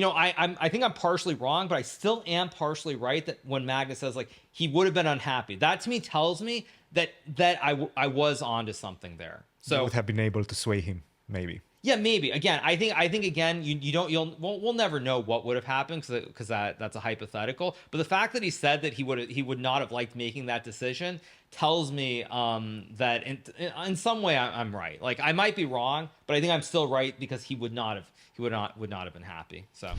I think I'm partially wrong, but I still am partially right that when Magnus says like he would have been unhappy, that to me tells me that I was onto something there. You So would have been able to sway him, maybe. yeah, maybe. Again, I think again, we'll never know what would have happened because that's a hypothetical. But the fact that he said that he would not have liked making that decision tells me that in some way I'm right. Like I might be wrong, but I think I'm still right because he would not have been happy. So.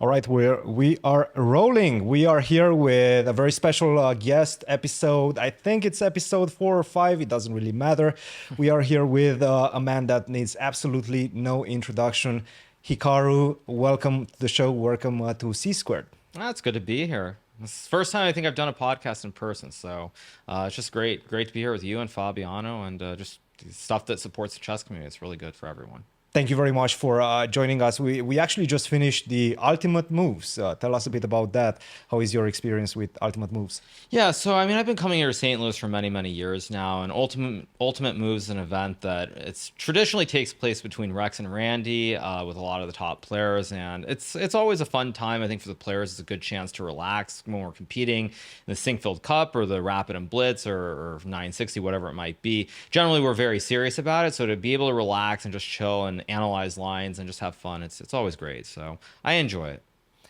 All right, we are rolling. We are here with a very special guest episode. I think it's episode 4 or 5. It doesn't really matter. We are here with a man that needs absolutely no introduction. Hikaru, welcome to the show. Welcome to C Squared. It's good to be here. This is the first time I think I've done a podcast in person, so it's just great to be here with you and Fabiano and just stuff that supports the chess community. It's really good for everyone. Thank you very much for joining us. We actually just finished the Ultimate Moves. Tell us a bit about that. How is your experience with Ultimate Moves? Yeah, so I mean, I've been coming here to St. Louis for many, many years now, and Ultimate Moves is an event that it's traditionally takes place between Rex and Randy with a lot of the top players, and it's always a fun time. I think for the players, it's a good chance to relax when we're competing in the Sinkfield Cup or the Rapid and Blitz or 960, whatever it might be. Generally, we're very serious about it, so to be able to relax and just chill and analyze lines and just have fun, it's always great. So I enjoy it.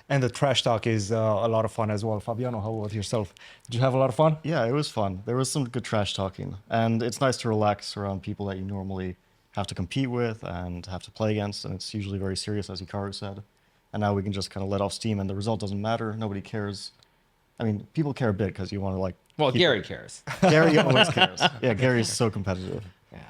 And the trash talk is a lot of fun as well. Fabiano, how about yourself? Did you have a lot of fun? Yeah, it was fun. There was some good trash talking. And it's nice to relax around people that you normally have to compete with and have to play against. And it's usually very serious, as Hikaru said. And now we can just kind of let off steam and the result doesn't matter. Nobody cares. I mean, people care a bit because you want to like... Well, Garry cares. Gary always cares. Yeah, Gary's so competitive. Yeah,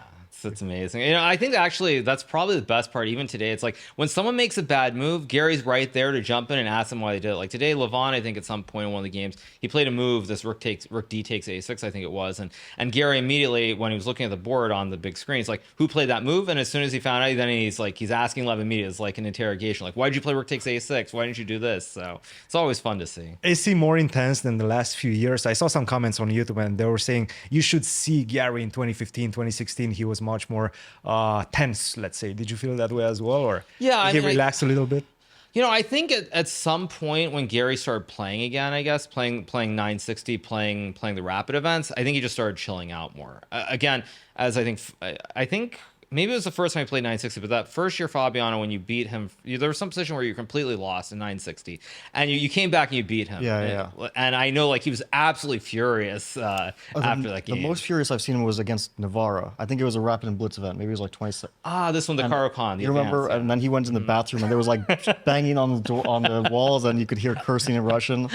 it's amazing. I think actually that's probably the best part. Even today, it's like when someone makes a bad move, Gary's right there to jump in and ask them why they did it. Like today, Levon, I think at some point in one of the games, he played a move. This Rook D takes A6, I think it was, and Garry immediately, when he was looking at the board on the big screen, he's like, "Who played that move?" And as soon as he found out, then he's asking Lev immediately. It's like an interrogation. Like, why did you play Rook takes A6? Why didn't you do this? So it's always fun to see. Is he more intense than the last few years? I saw some comments on YouTube and they were saying you should see Garry in 2015, 2016. He was much more tense, let's say. Did you feel that way as well? Or yeah, did he relax a little bit? I think at some point when Garry started playing again, I guess, playing 960, playing the rapid events, I think he just started chilling out more. Again, as I think maybe it was the first time he played 960, but that first year, Fabiano, when you beat him, there was some position where you completely lost in 960, and you came back and you beat him. Yeah. And I know, like, he was absolutely furious after that game. The most furious I've seen him was against Navarra. I think it was a Rapid and Blitz event. Maybe it was like 26. This one, the Caro-Kann. You remember? And then he went in the bathroom and there was like banging on the door, on the walls, and you could hear cursing in Russian.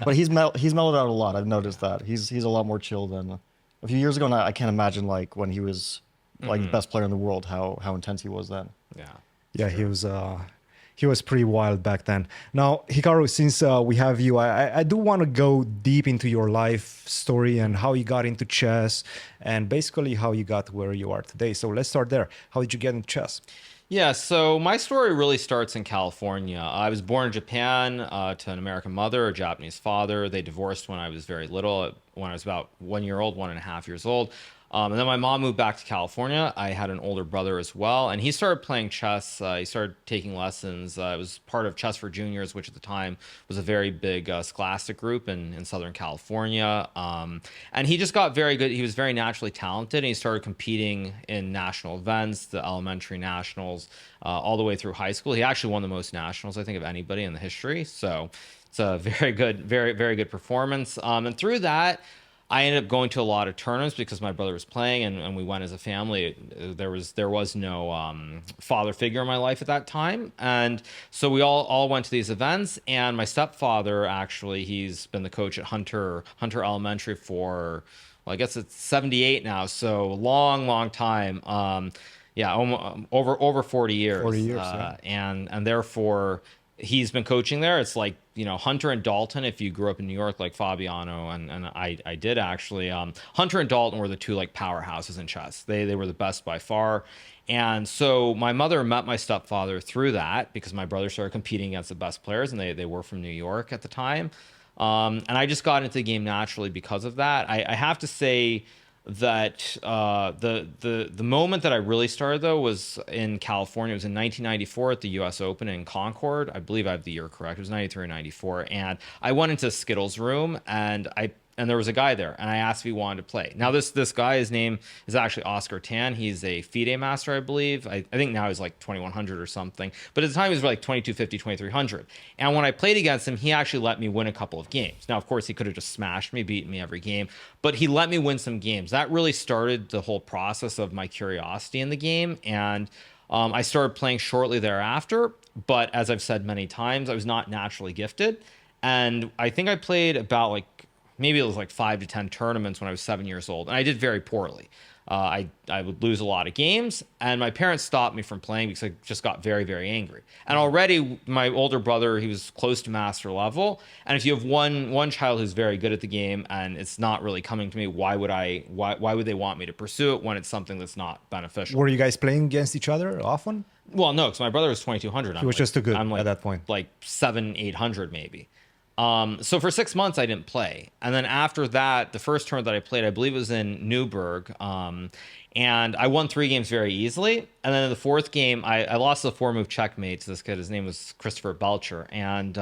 But he's mellowed out a lot. I've noticed that. He's a lot more chill than a few years ago. And I can't imagine like when he was like the best player in the world, how intense he was then. Yeah, he was pretty wild back then. Now, Hikaru, since we have you, I do want to go deep into your life story and how you got into chess and basically how you got where you are today. So let's start there. How did you get into chess? Yeah, so my story really starts in California. I was born in Japan to an American mother, a Japanese father. They divorced when I was very little, when I was about 1 year old, 1.5 years old. And then my mom moved back to California. I had an older brother as well, and he started playing chess. He started taking lessons. It was part of Chess for Juniors, which at the time was a very big scholastic group in Southern California. And he just got very good. He was very naturally talented, and he started competing in national events, the elementary nationals, all the way through high school. He actually won the most nationals, I think, of anybody in the history. So it's a very good, very, very good performance. And through that, I ended up going to a lot of tournaments because my brother was playing, and we went as a family. There was no father figure in my life at that time, and so we all went to these events. And my stepfather, actually, he's been the coach at Hunter Elementary for, well, I guess it's 78 now, so long time. Over 40 years. 40 years, yeah. And therefore, he's been coaching there. It's like, Hunter and Dalton, if you grew up in New York like Fabiano and I did actually, Hunter and Dalton were the two like powerhouses in chess. They were the best by far. And so my mother met my stepfather through that because my brother started competing against the best players, and they were from New York at the time. And I just got into the game naturally because of that. I have to say, that the moment that I really started though was in California. It was in 1994 at the U.S. Open in Concord. I believe I have the year correct. It was 93 or 94, and I went into Skittles' room and there was a guy there, and I asked if he wanted to play. Now this guy, his name is actually Oscar Tan. He's a FIDE master, I believe. I think now he's like 2100 or something, but at the time he was like 2250, 2300. And when I played against him, he actually let me win a couple of games. Now, of course, he could have just smashed me, beaten me every game, but he let me win some games. That really started the whole process of my curiosity in the game, and I started playing shortly thereafter. But as I've said many times, I was not naturally gifted, and I think I played about like maybe it was like 5 to 10 tournaments when I was 7 years old, and I did very poorly. I would lose a lot of games, and my parents stopped me from playing because I just got very, very angry. And already my older brother, he was close to master level, and if you have one child who's very good at the game and it's not really coming to me, why would they want me to pursue it when it's something that's not beneficial? Were you guys playing against each other often? Well, no, because my brother was 2200. He was just too good I'm like, at that point. like 700-800 maybe. So for 6 months I didn't play, and then after that, the first tournament that I played, I believe it was in Newburgh, and I won 3 games very easily. And then in the 4th game, I lost the 4-move checkmate to this kid. His name was Christopher Belcher, and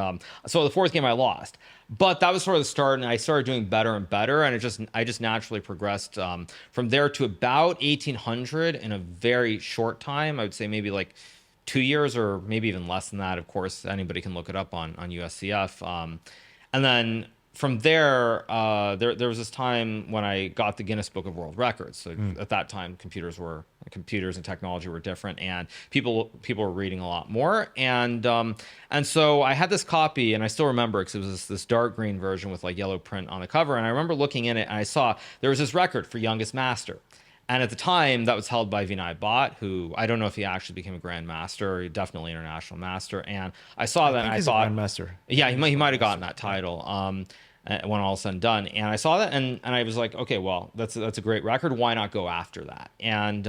so the 4th game I lost. But that was sort of the start, and I started doing better and better, and I just naturally progressed from there to about 1800 in a very short time. I would say maybe like 2 years or maybe even less than that. Of course, anybody can look it up on USCF. And then from there, there was this time when I got the Guinness Book of World Records. So at that time, computers and technology were different, and people were reading a lot more. And so I had this copy, and I still remember because it was this dark green version with like yellow print on the cover. And I remember looking in it, and I saw there was this record for youngest master. And at the time, that was held by Vinay Bhatt, who I don't know if he actually became a grandmaster, definitely international master. And I saw that, and I thought, grandmaster. Yeah, he might have gotten that title when all is said and done. And I saw that, and I was like, okay, well, that's a great record. Why not go after that? And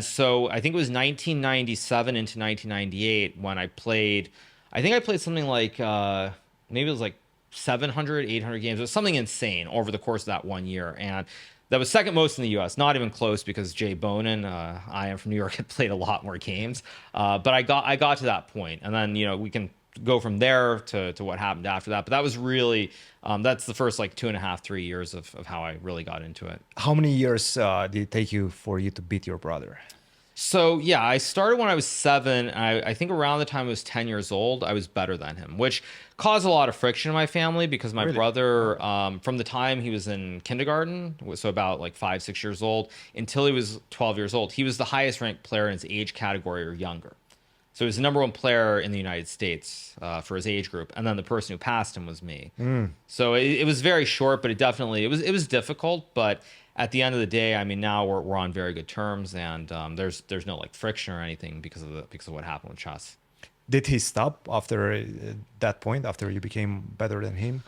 so I think it was 1997 into 1998 when I played. I think I played something like maybe it was like 700, 800 games. It was something insane over the course of that 1 year, and that was second most in the U.S., not even close, because Jay Bonin, I am from New York, had played a lot more games. But I got to that point, and then we can go from there to what happened after that. But that was really that's the first like 2.5, 3 years of how I really got into it. How many years did it take you for you to beat your brother? So yeah, I started when I was 7. I think around the time I was 10 years old, I was better than him, which caused a lot of friction in my family because my brother, from the time he was in kindergarten, so about like 5, 6 years old, until he was 12 years old, he was the highest ranked player in his age category or younger. So he was the number 1 player in the United States for his age group, and then the person who passed him was me. So it was very short, but it was difficult, but at the end of the day, I mean, now we're on very good terms, and there's no like friction or anything because of what happened with chess. Did he stop after that point, after you became better than him?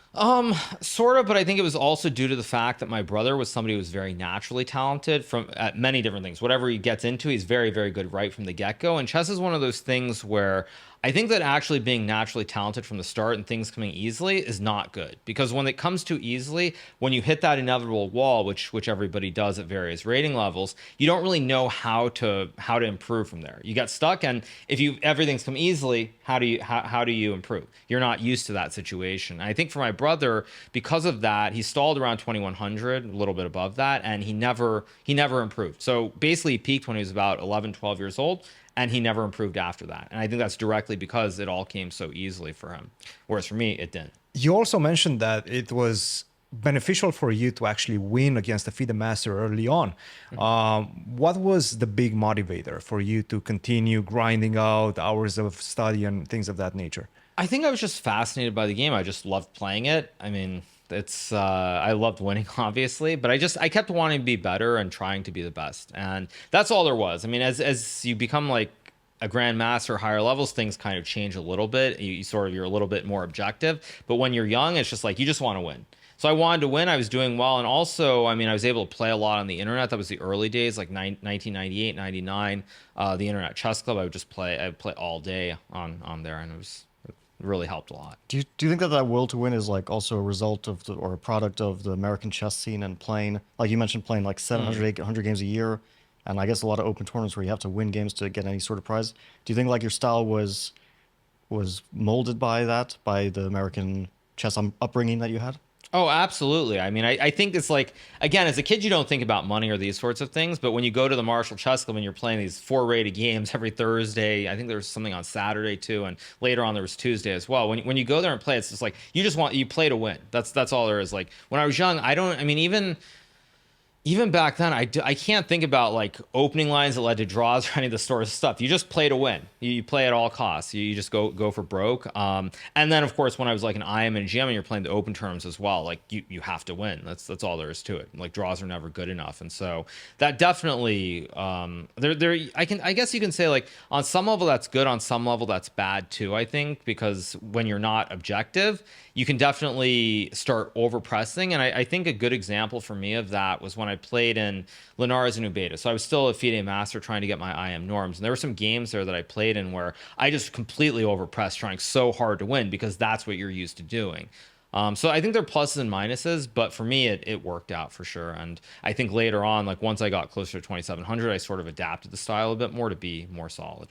Sort of, but I think it was also due to the fact that my brother was somebody who was very naturally talented at many different things. Whatever he gets into, he's very, very good right from the get-go. And chess is one of those things where I think that actually being naturally talented from the start and things coming easily is not good, because when it comes too easily, when you hit that inevitable wall, which everybody does at various rating levels, you don't really know how to improve from there. You get stuck, and if everything's come easily, how do you improve? You're not used to that situation. And I think for my brother, because of that, he stalled around 2100, a little bit above that, and he never improved. So basically, he peaked when he was about 11, 12 years old, and he never improved after that. And I think that's directly because it all came so easily for him, whereas for me, it didn't. You also mentioned that it was beneficial for you to actually win against a FIDE master early on. What was the big motivator for you to continue grinding out hours of study and things of that nature? I think I was just fascinated by the game. I just loved playing it. I mean, I loved winning, obviously, but I kept wanting to be better and trying to be the best, and that's all there was. I mean, as you become like a grandmaster, higher levels, things kind of change a little bit. You're a little bit more objective, but when you're young, it's just like you just want to win. So I wanted to win. I was doing well, and also, I mean, I was able to play a lot on the internet. That was the early days, like 1998, 99. The Internet Chess Club. I'd play all day on there, and really helped a lot. Do you think that that will to win is like also a result of or a product of the American chess scene and playing, like you mentioned, playing like 700, 800 games a year, and I guess a lot of open tournaments where you have to win games to get any sort of prize. Do you think like your style was molded by that, by the American chess upbringing that you had? Oh, absolutely. I mean, I think it's like, again, as a kid, you don't think about money or these sorts of things. But when you go to the Marshall Chess Club and you're playing these 4-rated games every Thursday, I think there was something on Saturday too. And later on, there was Tuesday as well. When you go there and play, it's just like, you play to win. That's all there is. Like when I was young, even back then, I can't think about like opening lines that led to draws or any of the sort of stuff. You just play to win. You play at all costs. You just go for broke. And then of course, when I was like an IM and a GM and you're playing the open terms as well, like you have to win. That's all there is to it. Like draws are never good enough. And so that definitely I guess you can say like on some level that's good, on some level that's bad too, I think, because when you're not objective, you can definitely start over pressing. And I think a good example for me of that was when I played in Linares and Ubeda. So I was still a FIDE master trying to get my IM norms. And there were some games there that I played in where I just completely overpressed, trying so hard to win because that's what you're used to doing. So I think there are pluses and minuses, but for me, it worked out for sure. And I think later on, like once I got closer to 2700, I sort of adapted the style a bit more to be more solid.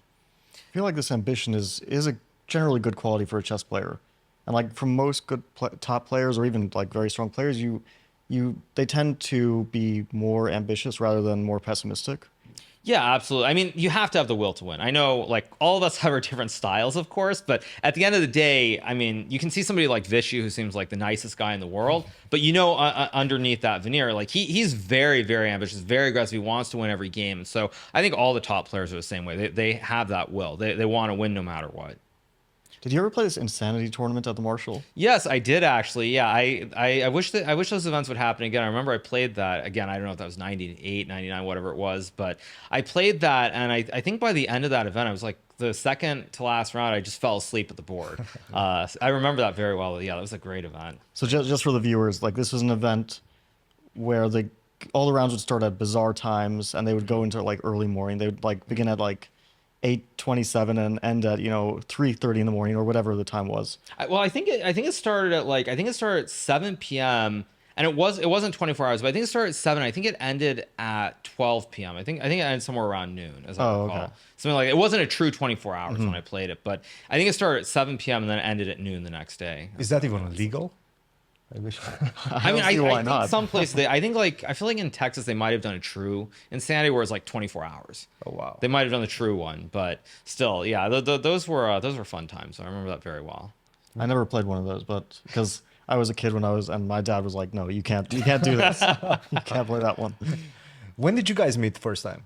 I feel like this ambition is a generally good quality for a chess player. And like from most good top players or even like very strong players, they tend to be more ambitious rather than more pessimistic. Yeah, absolutely. I mean, you have to have the will to win. I know, like, all of us have our different styles, of course, but at the end of the day, I mean, you can see somebody like Vishu, who seems like the nicest guy in the world, but underneath that veneer, like, he's very, very ambitious, very aggressive. He wants to win every game. And so I think all the top players are the same way. They have that will. They want to win no matter what. Did you ever play this Insanity tournament at the Marshall? Yes, I did actually. Yeah, I wish those events would happen again. I remember I played that again. I don't know if that was 98, 99, whatever it was, but I played that, and I think by the end of that event, I was like the second to last round, I just fell asleep at the board. I remember that very well. Yeah, that was a great event. So just for the viewers, like this was an event where all the rounds would start at bizarre times, and they would go into like early morning. They would like begin at like 8:27 and end at 3:30 in the morning or whatever the time was. I think it started at 7 p.m. and it wasn't 24 hours, but I think it started at 7. I think it ended at 12 p.m. I think it ended somewhere around noon, as I recall. Okay. Something like it wasn't a true 24 hours when I played it, but I think it started at 7 p.m. and then it ended at noon the next day. Is that even legal? I mean, I think some places I feel like in Texas they might have done a true Insanity where it's like 24 hours. Oh wow. They might have done the true one, but still, yeah, those were fun times. So I remember that very well. I never played one of those, but because I was a kid and my dad was like, "No, you can't do this. You can't play that one." When did you guys meet the first time?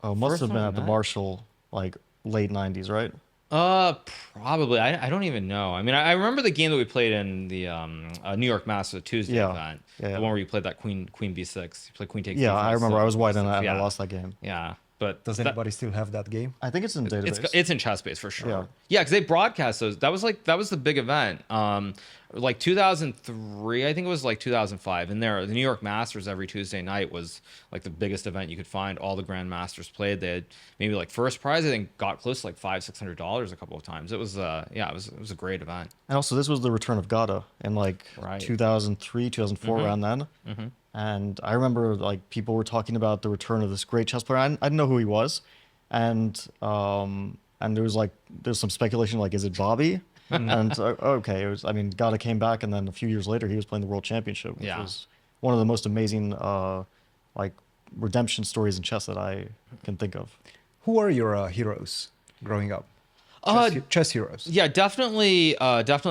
Oh, must have been at the Marshall, like late 90s, right? Probably. I don't even know. I mean, I remember the game that we played in the New York Masters Tuesday event. Yeah. The one where you played that Queen B6. You played Queen takes. Yeah, defense, I remember. I was white and yeah. I lost that game. Yeah. But does anybody still have that game? I think it's in the database. It's in ChessBase for sure. Yeah, because they broadcast those. That was the big event. Like 2003, I think it was like 2005. And the New York Masters every Tuesday night was like the biggest event you could find. All the Grand Masters played. They had maybe like first prize, I think, got close to like $500-$600 a couple of times. It was it was a great event. And also, this was the return of Gata in like 2003, 2004, around then. Mm-hmm. And I remember like people were talking about the return of this great chess player. I didn't know who he was, and there's some speculation like, is it Bobby? And okay, it was. I mean, Gata came back, and then a few years later, he was playing the World Championship, which was one of the most amazing like redemption stories in chess that I can think of. Who are your heroes growing up? Chess heroes. Yeah, definitely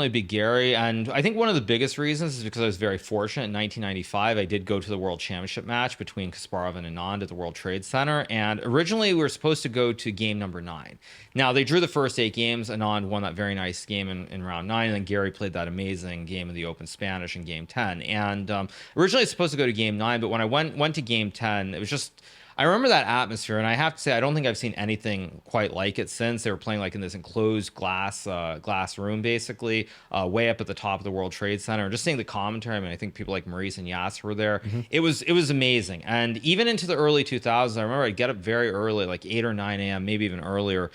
be Garry. And I think one of the biggest reasons is because I was very fortunate. In 1995, I did go to the World Championship match between Kasparov and Anand at the World Trade Center. And originally, we were supposed to go to game number 9. Now, they drew the first 8 games. Anand won that very nice game in round 9. And then Garry played that amazing game in the Open Spanish in game 10. And originally, I was supposed to go to game 9. But when I went to game 10, it was just... I remember that atmosphere, and I have to say, I don't think I've seen anything quite like it since. They were playing like in this enclosed glass room, basically, way up at the top of the World Trade Center. Just seeing the commentary, I mean, I think people like Maurice and Yas were there. It was amazing, and even into the early 2000s, I remember I'd get up very early, like 8 or 9 a.m., maybe even earlier,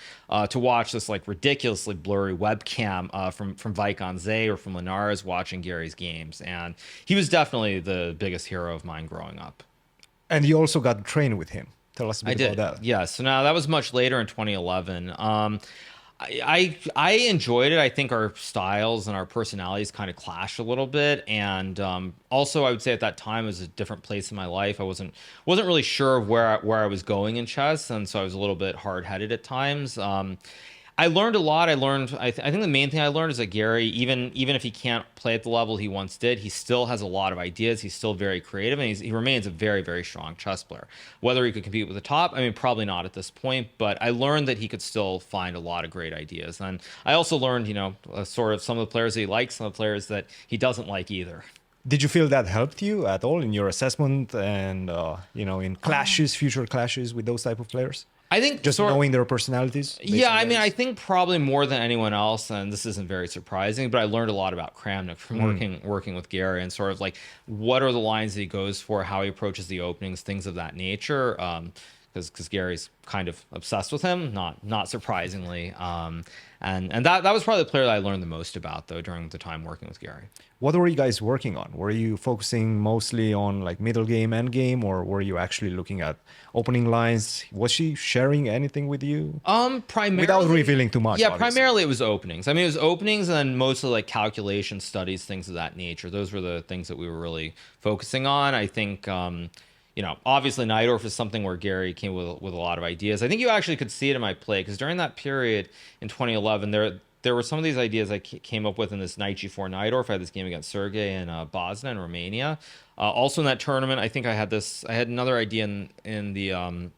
to watch this like ridiculously blurry webcam from Vicon Zay or from Linares watching Gary's games, and he was definitely the biggest hero of mine growing up. And you also got to train with him. Tell us a bit about that. Yeah. So now that was much later in 2011. I enjoyed it. I think our styles and our personalities kind of clashed a little bit, and also I would say at that time it was a different place in my life. I wasn't really sure of where I was going in chess, and so I was a little bit hard headed at times. I learned a lot. I think the main thing I learned is that Garry, even if he can't play at the level he once did, he still has a lot of ideas. He's still very creative, and he remains a very, very strong chess player. Whether he could compete with the top, I mean, probably not at this point, but I learned that he could still find a lot of great ideas. And I also learned, sort of some of the players that he likes, some of the players that he doesn't like either. Did you feel that helped you at all in your assessment and, in clashes, future clashes with those type of players? I think just knowing their personalities. Yeah, I mean, I think probably more than anyone else, and this isn't very surprising, but I learned a lot about Kramnik from working with Garry, and sort of like what are the lines that he goes for, how he approaches the openings, things of that nature. Because Gary's kind of obsessed with him, not surprisingly. And that was probably the player that I learned the most about, though, during the time working with Garry. What were you guys working on? Were you focusing mostly on like middle game, end game, or were you actually looking at opening lines? Was she sharing anything with you? Primarily, without revealing too much. Yeah, obviously. primarily it was openings. I mean, it was openings and then mostly like calculation studies, things of that nature. Those were the things that we were really focusing on. I think. Obviously Najdorf is something where Garry came with a lot of ideas. I think you actually could see it in my play because during that period in 2011, there were some of these ideas I came up with in this knight g4 Najdorf. I had this game against Sergey in Bosnia in Romania. Also in that tournament, I think I had another idea in the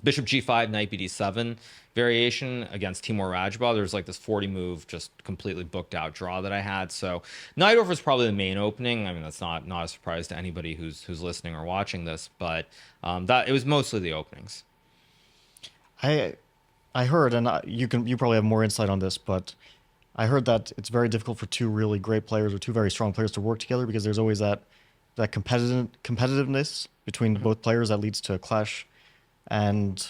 bishop g5 knight bd7 variation against Timur Rajabov. There was like this 40 move just completely booked out draw that I had. So Najdorf was probably the main opening. I mean, that's not a surprise to anybody who's listening or watching this, but that it was mostly the openings. I heard, and you probably have more insight on this, but I heard that it's very difficult for two really great players or two very strong players to work together because there's always that competitiveness between both players that leads to a clash. And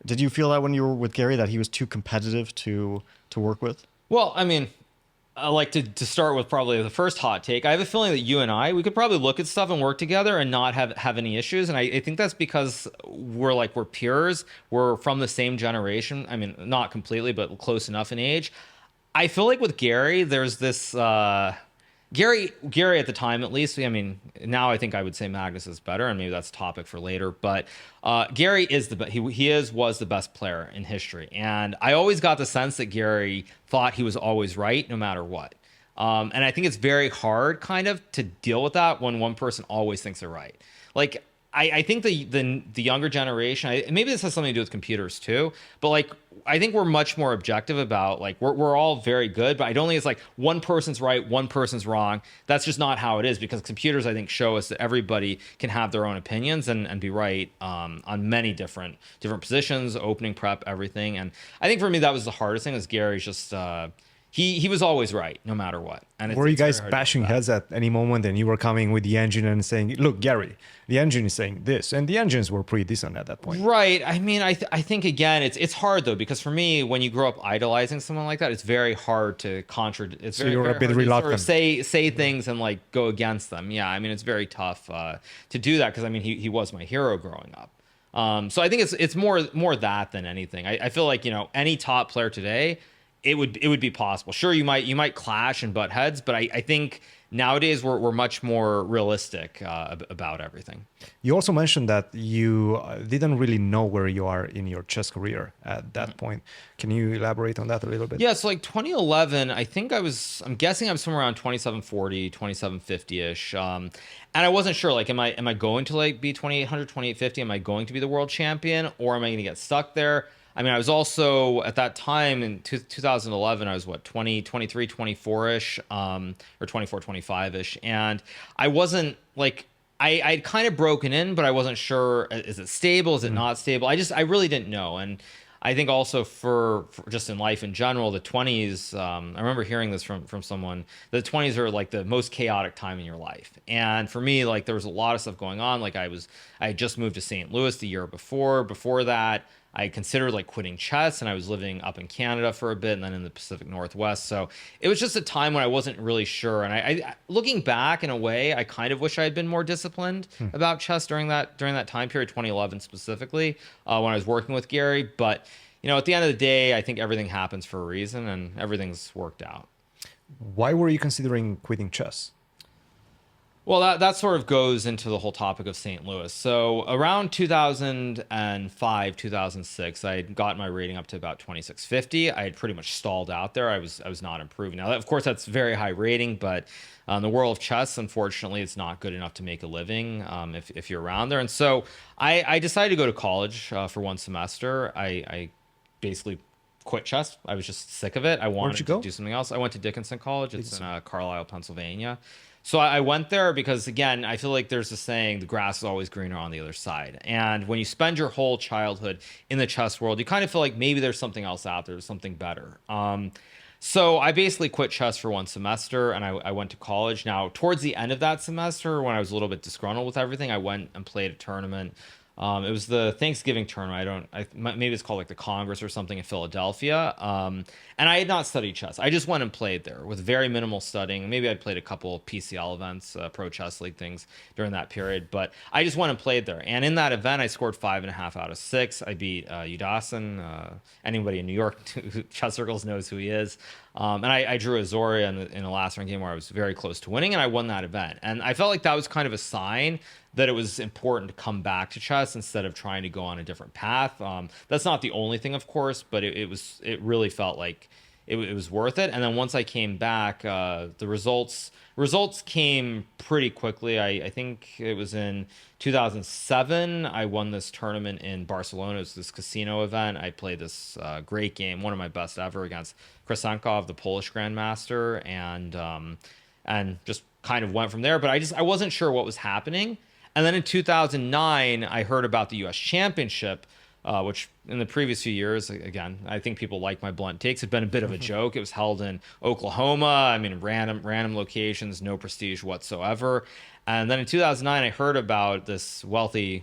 did you feel that when you were with Garry that he was too competitive to work with? Well, I mean, I like to start with probably the first hot take. I have a feeling that you and we could probably look at stuff and work together and not have any issues. And I think that's because we're peers. We're from the same generation. I mean, not completely, but close enough in age. I feel like with Garry, there's this... Garry at the time, at least, I mean, now I think I would say Magnus is better, and maybe that's a topic for later, but Garry is was the best player in history. And I always got the sense that Garry thought he was always right, no matter what. And I think it's very hard kind of to deal with that when one person always thinks they're right. Like, I think the younger generation, maybe this has something to do with computers too, but I think we're much more objective about we're all very good, but I don't think it's like one person's right, one person's wrong. That's just not how it is, because computers, I think, show us that everybody can have their own opinions and be right on many different positions, opening prep, everything. And I think for me, that was the hardest thing, is Gary's just... He was always right, no matter what. And were you guys bashing heads at any moment, and you were coming with the engine and saying, look, Garry, the engine is saying this, and the engines were pretty decent at that point. Right. I mean, I think, again, it's hard, though, because for me, when you grow up idolizing someone like that, it's very hard to contradict. It's very, you're very a bit hard reluctant. to sort of say things and go against them. Yeah, I mean, it's very tough to do that, because I mean, he was my hero growing up. So I think it's more that than anything. I feel like, any top player today, it would be possible. Sure, you might clash and butt heads, but I think nowadays we're much more realistic about everything. You also mentioned that you didn't really know where you are in your chess career at that point. Can you elaborate on that a little bit? Yeah, so 2011, I think I'm guessing I'm somewhere around 2740, 2750-ish. And I wasn't sure, am I going to be 2800, 2850? Am I going to be the world champion, or am I going to get stuck there? I mean, I was also, at that time in 2011, I was 23, 24-ish, or 24, 25-ish. And I wasn't I'd kind of broken in, but I wasn't sure, is it stable? Is it not stable? I really didn't know. And I think also for just in life in general, the 20s, I remember hearing this from someone, the 20s are like the most chaotic time in your life. And for me, like there was a lot of stuff going on. Like I had just moved to St. Louis the year before. Before that, I considered like quitting chess, and I was living up in Canada for a bit and then in the Pacific Northwest. So it was just a time when I wasn't really sure. And I looking back in a way, I kind of wish I had been more disciplined about chess during that time period, 2011 specifically, when I was working with Garry. But at the end of the day, I think everything happens for a reason, and everything's worked out. Why were you considering quitting chess? Well, that sort of goes into the whole topic of St. Louis. So around 2005, 2006, I had gotten my rating up to about 2650. I had pretty much stalled out there. I was not improving. Now, of course, that's very high rating, but in the world of chess, unfortunately, it's not good enough to make a living if you're around there. And so I decided to go to college for one semester. I basically quit chess. I was just sick of it. I wanted to do something else. I went to Dickinson College. It's in Carlisle, Pennsylvania. So I went there because, again, I feel like there's a saying, the grass is always greener on the other side. And when you spend your whole childhood in the chess world, you kind of feel like maybe there's something else out there, there's something better. So I basically quit chess for one semester, and I went to college. Now, towards the end of that semester, when I was a little bit disgruntled with everything, I went and played a tournament. It was the Thanksgiving tournament. Maybe it's called like the Congress or something in Philadelphia. And I had not studied chess. I just went and played there with very minimal studying. Maybe I'd played a couple PCL events, Pro Chess League things during that period. But I just went and played there. And in that event, I scored 5.5 out of 6. I beat Udasin. Anybody in New York chess circles knows who he is. And I drew Azoria in the last round game where I was very close to winning, and I won that event. And I felt like that was kind of a sign that it was important to come back to chess instead of trying to go on a different path. That's not the only thing, of course, but it really felt like it was worth it. And then once I came back, the results came pretty quickly. I think it was in 2007. I won this tournament in Barcelona. It was this casino event. I played this great game, one of my best ever, against Krasenkov, the Polish grandmaster, and just kind of went from there. But I wasn't sure what was happening. And then in 2009, I heard about the U.S. Championship, which in the previous few years, again, I think people like my blunt takes, had been a bit of a joke. It was held in Oklahoma. I mean, random locations, no prestige whatsoever. And then in 2009, I heard about this wealthy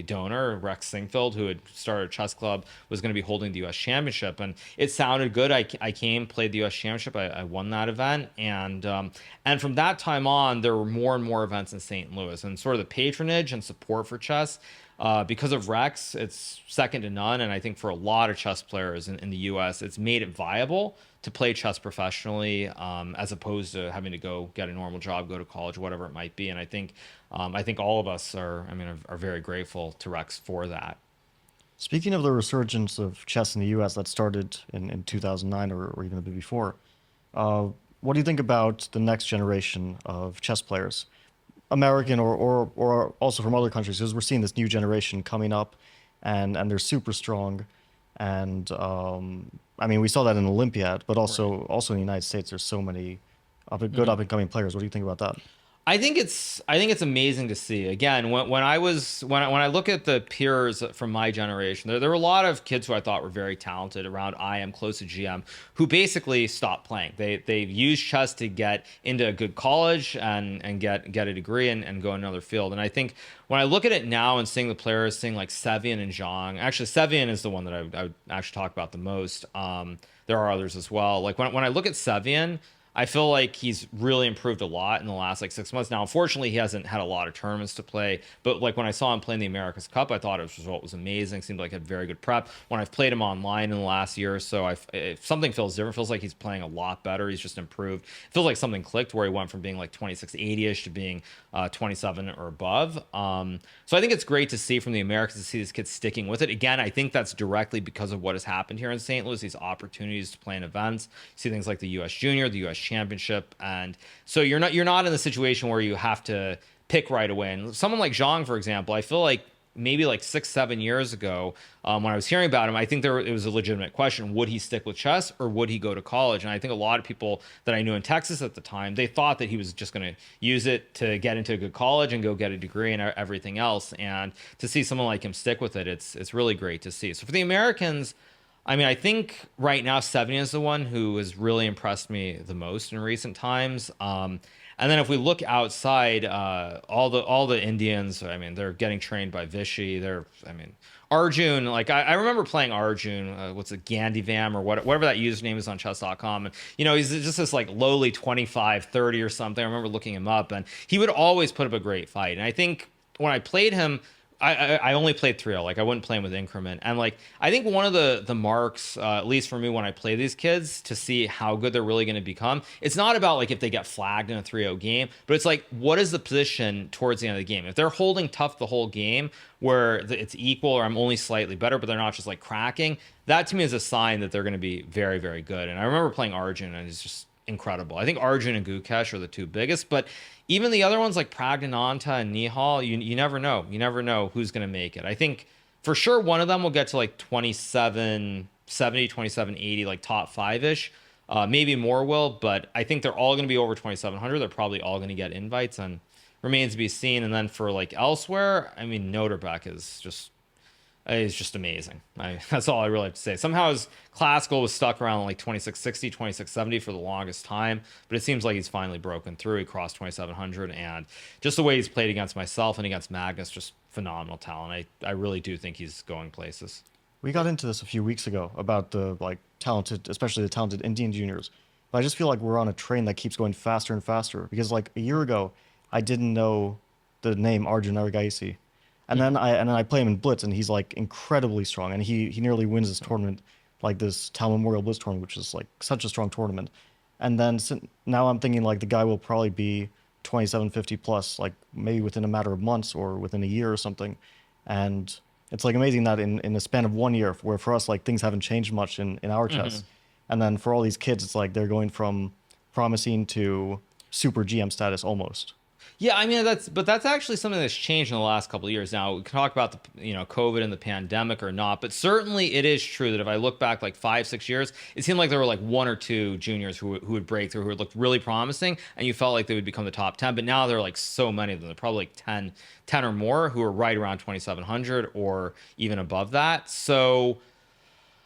donor, Rex Singfield, who had started a chess club, was going to be holding the U.S. Championship. And it sounded good. I came, played the U.S. Championship. I won that event. And from that time on, there were more and more events in St. Louis. And sort of the patronage and support for chess, because of Rex, it's second to none. And I think for a lot of chess players in the U.S., it's made it viable to play chess professionally, as opposed to having to go get a normal job, go to college, whatever it might be. And I think all of us are very grateful to Rex for that. Speaking of the resurgence of chess in the U.S. that started in 2009 or even a bit before, what do you think about the next generation of chess players, American or also from other countries? Because we're seeing this new generation coming up, and they're super strong. And we saw that in Olympiad, but also in the United States, there's so many good up and coming players. What do you think about that? I think it's amazing to see. Again, when I look at the peers from my generation, there were a lot of kids who I thought were very talented around IM, close to GM, who basically stopped playing. They used chess to get into a good college and get a degree and go in another field. And I think when I look at it now and seeing the players, seeing like Sevian and Zhang, actually Sevian is the one that I would actually talk about the most. There are others as well. Like when I look at Sevian, I feel like he's really improved a lot in the last 6 months. Now, unfortunately, he hasn't had a lot of tournaments to play. But like when I saw him playing the America's Cup, I thought his result was amazing. Seemed like he had very good prep. When I've played him online in the last year or so, if something feels different. Feels like he's playing a lot better. He's just improved. It feels like something clicked where he went from being like 2680-ish to being 27 or above. So I think it's great to see from the Americans to see these kids sticking with it. Again, I think that's directly because of what has happened here in St. Louis. These opportunities to play in events. See things like the U.S. Junior, the U.S. Championship, and so you're not in the situation where you have to pick right away. And someone like Zhang, for example, I feel like maybe like 6, 7 years ago, when I was hearing about him, I think it was a legitimate question: would he stick with chess or would he go to college? And I think a lot of people that I knew in Texas at the time, they thought that he was just going to use it to get into a good college and go get a degree and everything else. And to see someone like him stick with it, it's really great to see. So for the Americans, I mean, I think right now Sevigny is the one who has really impressed me the most in recent times. And then if we look outside, all the Indians, I mean, they're getting trained by Vichy. Arjun, like I remember playing Arjun, what's it, Gandhivam or whatever that username is on chess.com. And, he's just this like lowly 25, 30 or something. I remember looking him up, and he would always put up a great fight. And I think when I played him, I only played 3-0. Like I wouldn't play him with increment. And like I think one of the marks, at least for me when I play these kids to see how good they're really going to become, it's not about like if they get flagged in a 3-0 game, but it's like what is the position towards the end of the game? If they're holding tough the whole game where it's equal or I'm only slightly better, but they're not just like cracking, that to me is a sign that they're going to be very, very good. And I remember playing Arjun, and it's just incredible. I think Arjun and Gukesh are the two biggest, but even the other ones like Praggnanandhaa and Nihal, you never know. You never know who's going to make it. I think for sure one of them will get to like 2770, 2780, like top 5-ish. Maybe more will, but I think they're all going to be over 2700. They're probably all going to get invites, and remains to be seen. And then for like elsewhere, I mean, Noterbeck is just amazing. That's all I really have to say. Somehow his classical was stuck around like 2660, 2670 for the longest time, but it seems like he's finally broken through. He crossed 2700, and just the way he's played against myself and against Magnus, just phenomenal talent. I really do think he's going places. We got into this a few weeks ago about the like talented, especially the talented Indian juniors. But I just feel like we're on a train that keeps going faster and faster, because like a year ago, I didn't know the name Arjun Argaisi. And then I play him in Blitz, and he's like incredibly strong, and he nearly wins this tournament, like this Tal Memorial Blitz tournament, which is like such a strong tournament. And then now I'm thinking like the guy will probably be 2750 plus, like maybe within a matter of months or within a year or something. And it's like amazing that in the span of 1 year, where for us like things haven't changed much in our chess, and then for all these kids, it's like they're going from promising to super GM status almost. Yeah, I mean that's actually something that's changed in the last couple of years. Now we can talk about the COVID and the pandemic or not, but certainly it is true that if I look back like 5-6 years, it seemed like there were like one or two juniors who would break through, who looked really promising, and you felt like they would become the top 10. But now there are like so many of them. There are probably like 10 or more who are right around 2700 or even above that. So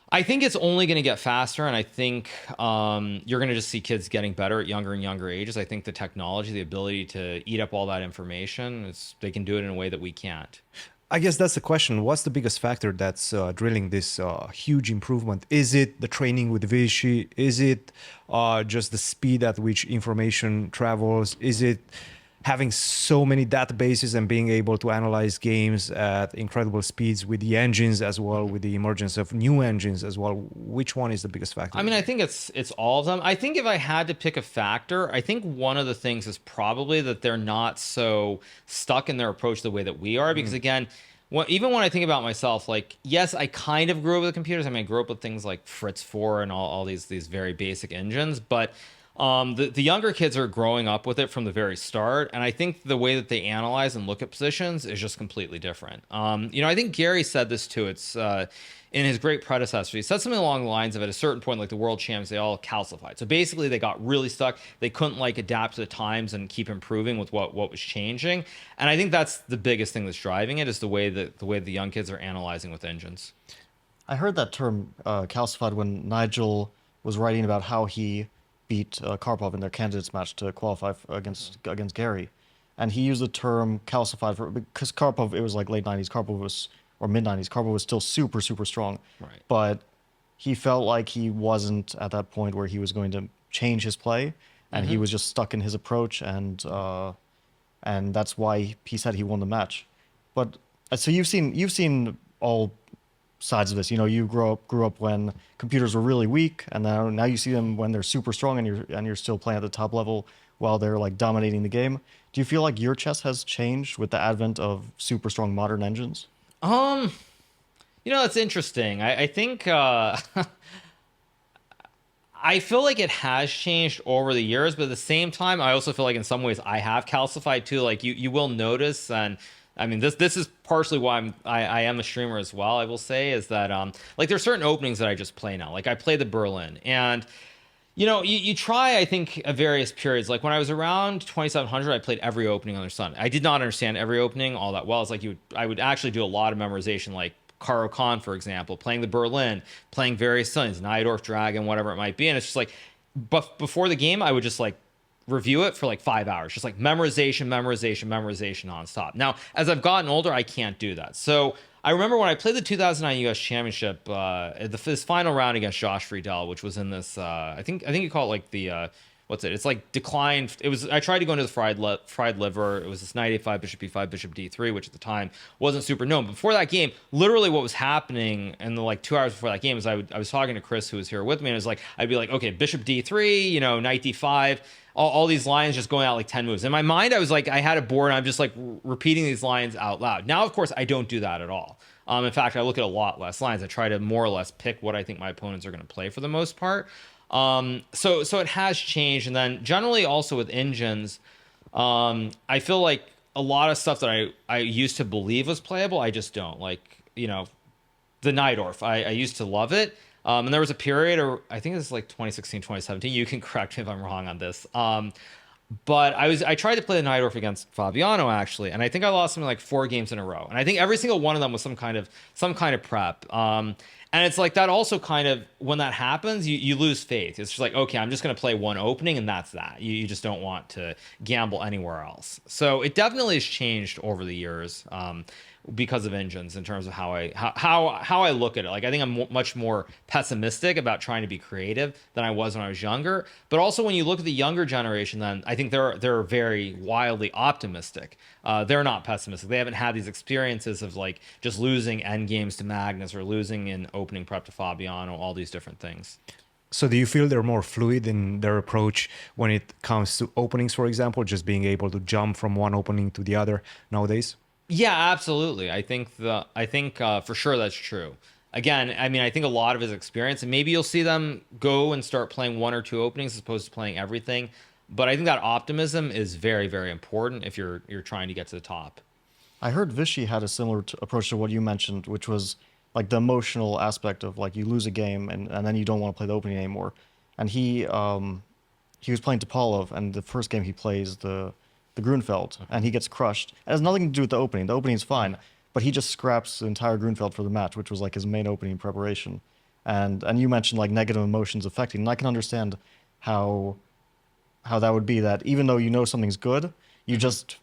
I think it's only going to get faster, and I think you're going to just see kids getting better at younger and younger ages. I think the technology, the ability to eat up all that information, they can do it in a way that we can't. I guess that's the question. What's the biggest factor that's drilling this huge improvement? Is it the training with Vichy? Is it just the speed at which information travels? Is it having so many databases and being able to analyze games at incredible speeds with the engines as well, with the emergence of new engines as well? Which one is the biggest factor? I mean, I think it's all of them. I think if I had to pick a factor, I think one of the things is probably that they're not so stuck in their approach the way that we are. Because again, even when I think about myself, like, yes, I kind of grew up with computers. I mean, I grew up with things like Fritz 4 and all these very basic engines, but the younger kids are growing up with it from the very start, and I think the way that they analyze and look at positions is just completely different. I think Garry said this too. It's in his great predecessor. He said something along the lines of, at a certain point, like the world champs, they all calcified. So basically, they got really stuck. They couldn't like adapt to the times and keep improving with what was changing. And I think that's the biggest thing that's driving it, is the way the young kids are analyzing with engines. I heard that term calcified when Nigel was writing about how he beat Karpov in their candidates match to qualify against Garry, and he used the term calcified because Karpov, it was like late 90s, or mid 90s, Karpov was still super strong, right? But he felt like he wasn't at that point where he was going to change his play, and he was just stuck in his approach, and that's why he said he won the match. But so you've seen all sides of this. You grew up when computers were really weak, and now you see them when they're super strong, and you're still playing at the top level while they're like dominating the game. Do you feel like your chess has changed with the advent of super strong modern engines? That's interesting. I think I feel like it has changed over the years, but at the same time, I also feel like in some ways I have calcified too. Like you will notice, and I mean, this is partially why I am a streamer as well. I will say is that like there's certain openings that I just play now. Like I play the Berlin, and you try, I think, at various periods. Like when I was around 2700, I played every opening under the sun. I did not understand every opening all that well. It's like I would actually do a lot of memorization, like Karo Khan, for example, playing the Berlin, playing various suns, Najdorf Dragon, whatever it might be. And it's just like, but before the game, I would just like review it for like 5 hours, just like memorization nonstop. Now, as I've gotten older, I can't do that. So I remember when I played the 2009 U.S. Championship, this final round against Josh Friedel, which was in this, I think you call it like the, what's it? It's like declined. I tried to go into the fried liver. It was this knight a5, bishop b5, bishop d3, which at the time wasn't super known. But before that game, literally what was happening in the like 2 hours before that game is I was talking to Chris, who was here with me, and it was like, I'd be like, okay, bishop d3, knight d5, all these lines just going out like 10 moves. In my mind, I was like, I had a board, and I'm just like repeating these lines out loud. Now, of course, I don't do that at all. In fact, I look at a lot less lines. I try to more or less pick what I think my opponents are going to play for the most part. So it has changed. And then generally also with engines, I feel like a lot of stuff that I used to believe was playable, I just don't. Like, the Najdorf, I used to love it. And there was a period, or I think it was like 2016, 2017. You can correct me if I'm wrong on this. But I tried to play the Najdorf against Fabiano actually, and I think I lost something like 4 games in a row. And I think every single one of them was some kind of prep. And it's like that also kind of, when that happens, you lose faith. It's just like, okay, I'm just going to play one opening and that's that. You just don't want to gamble anywhere else. So it definitely has changed over the years. Because of engines in terms of how I look at it. Like I think I'm much more pessimistic about trying to be creative than I was when I was younger. But also when you look at the younger generation, then I think they're very wildly optimistic. They're not pessimistic. They haven't had these experiences of like just losing end games to Magnus or losing in opening prep to Fabiano, all these different things. So do you feel they're more fluid in their approach when it comes to openings, for example, just being able to jump from one opening to the other nowadays? Yeah, absolutely. I think for sure that's true. Again, I mean, I think a lot of his experience, and maybe you'll see them go and start playing 1 or 2 openings as opposed to playing everything. But I think that optimism is very, very important if you're trying to get to the top. I heard Vichy had a similar approach to what you mentioned, which was like the emotional aspect of like you lose a game and then you don't want to play the opening anymore. And he was playing Topalov, and the first game he plays the Grunfeld, and he gets crushed. It has nothing to do with the opening. The opening is fine, but he just scraps the entire Grunfeld for the match, which was like his main opening preparation. And you mentioned like negative emotions affecting, and I can understand how that would be, that even though you know something's good, you just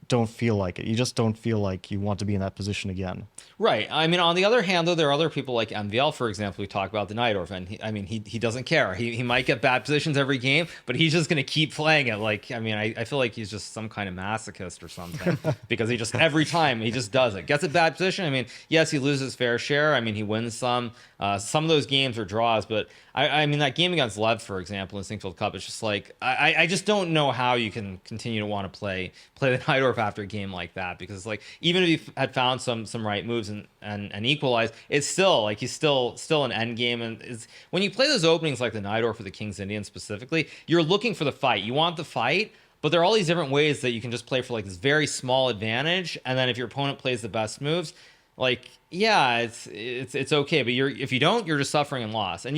don't feel like it. You just don't feel like you want to be in that position again. Right. I mean, on the other hand, though, there are other people like MVL, for example, we talk about the Najdorf, and he doesn't care. He might get bad positions every game, but he's just going to keep playing it. Like, I mean, I feel like he's just some kind of masochist or something because he just, every time he just does it. Gets a bad position. I mean, yes, he loses fair share. I mean, he wins some. Some of those games are draws, but I mean, that game against Lev, for example, in Sinkfield Cup, it's just like, I just don't know how you can continue to want to play the Najdorf after a game like that, because it's like, even if he had found some right moves and equalized, it's still like he's still an end game. And when you play those openings like the Najdorf or the King's Indian specifically, you're looking for the fight. You want the fight, but there are all these different ways that you can just play for like this very small advantage. And then if your opponent plays the best moves, like, yeah, it's okay, but if you don't, you're just suffering and loss. And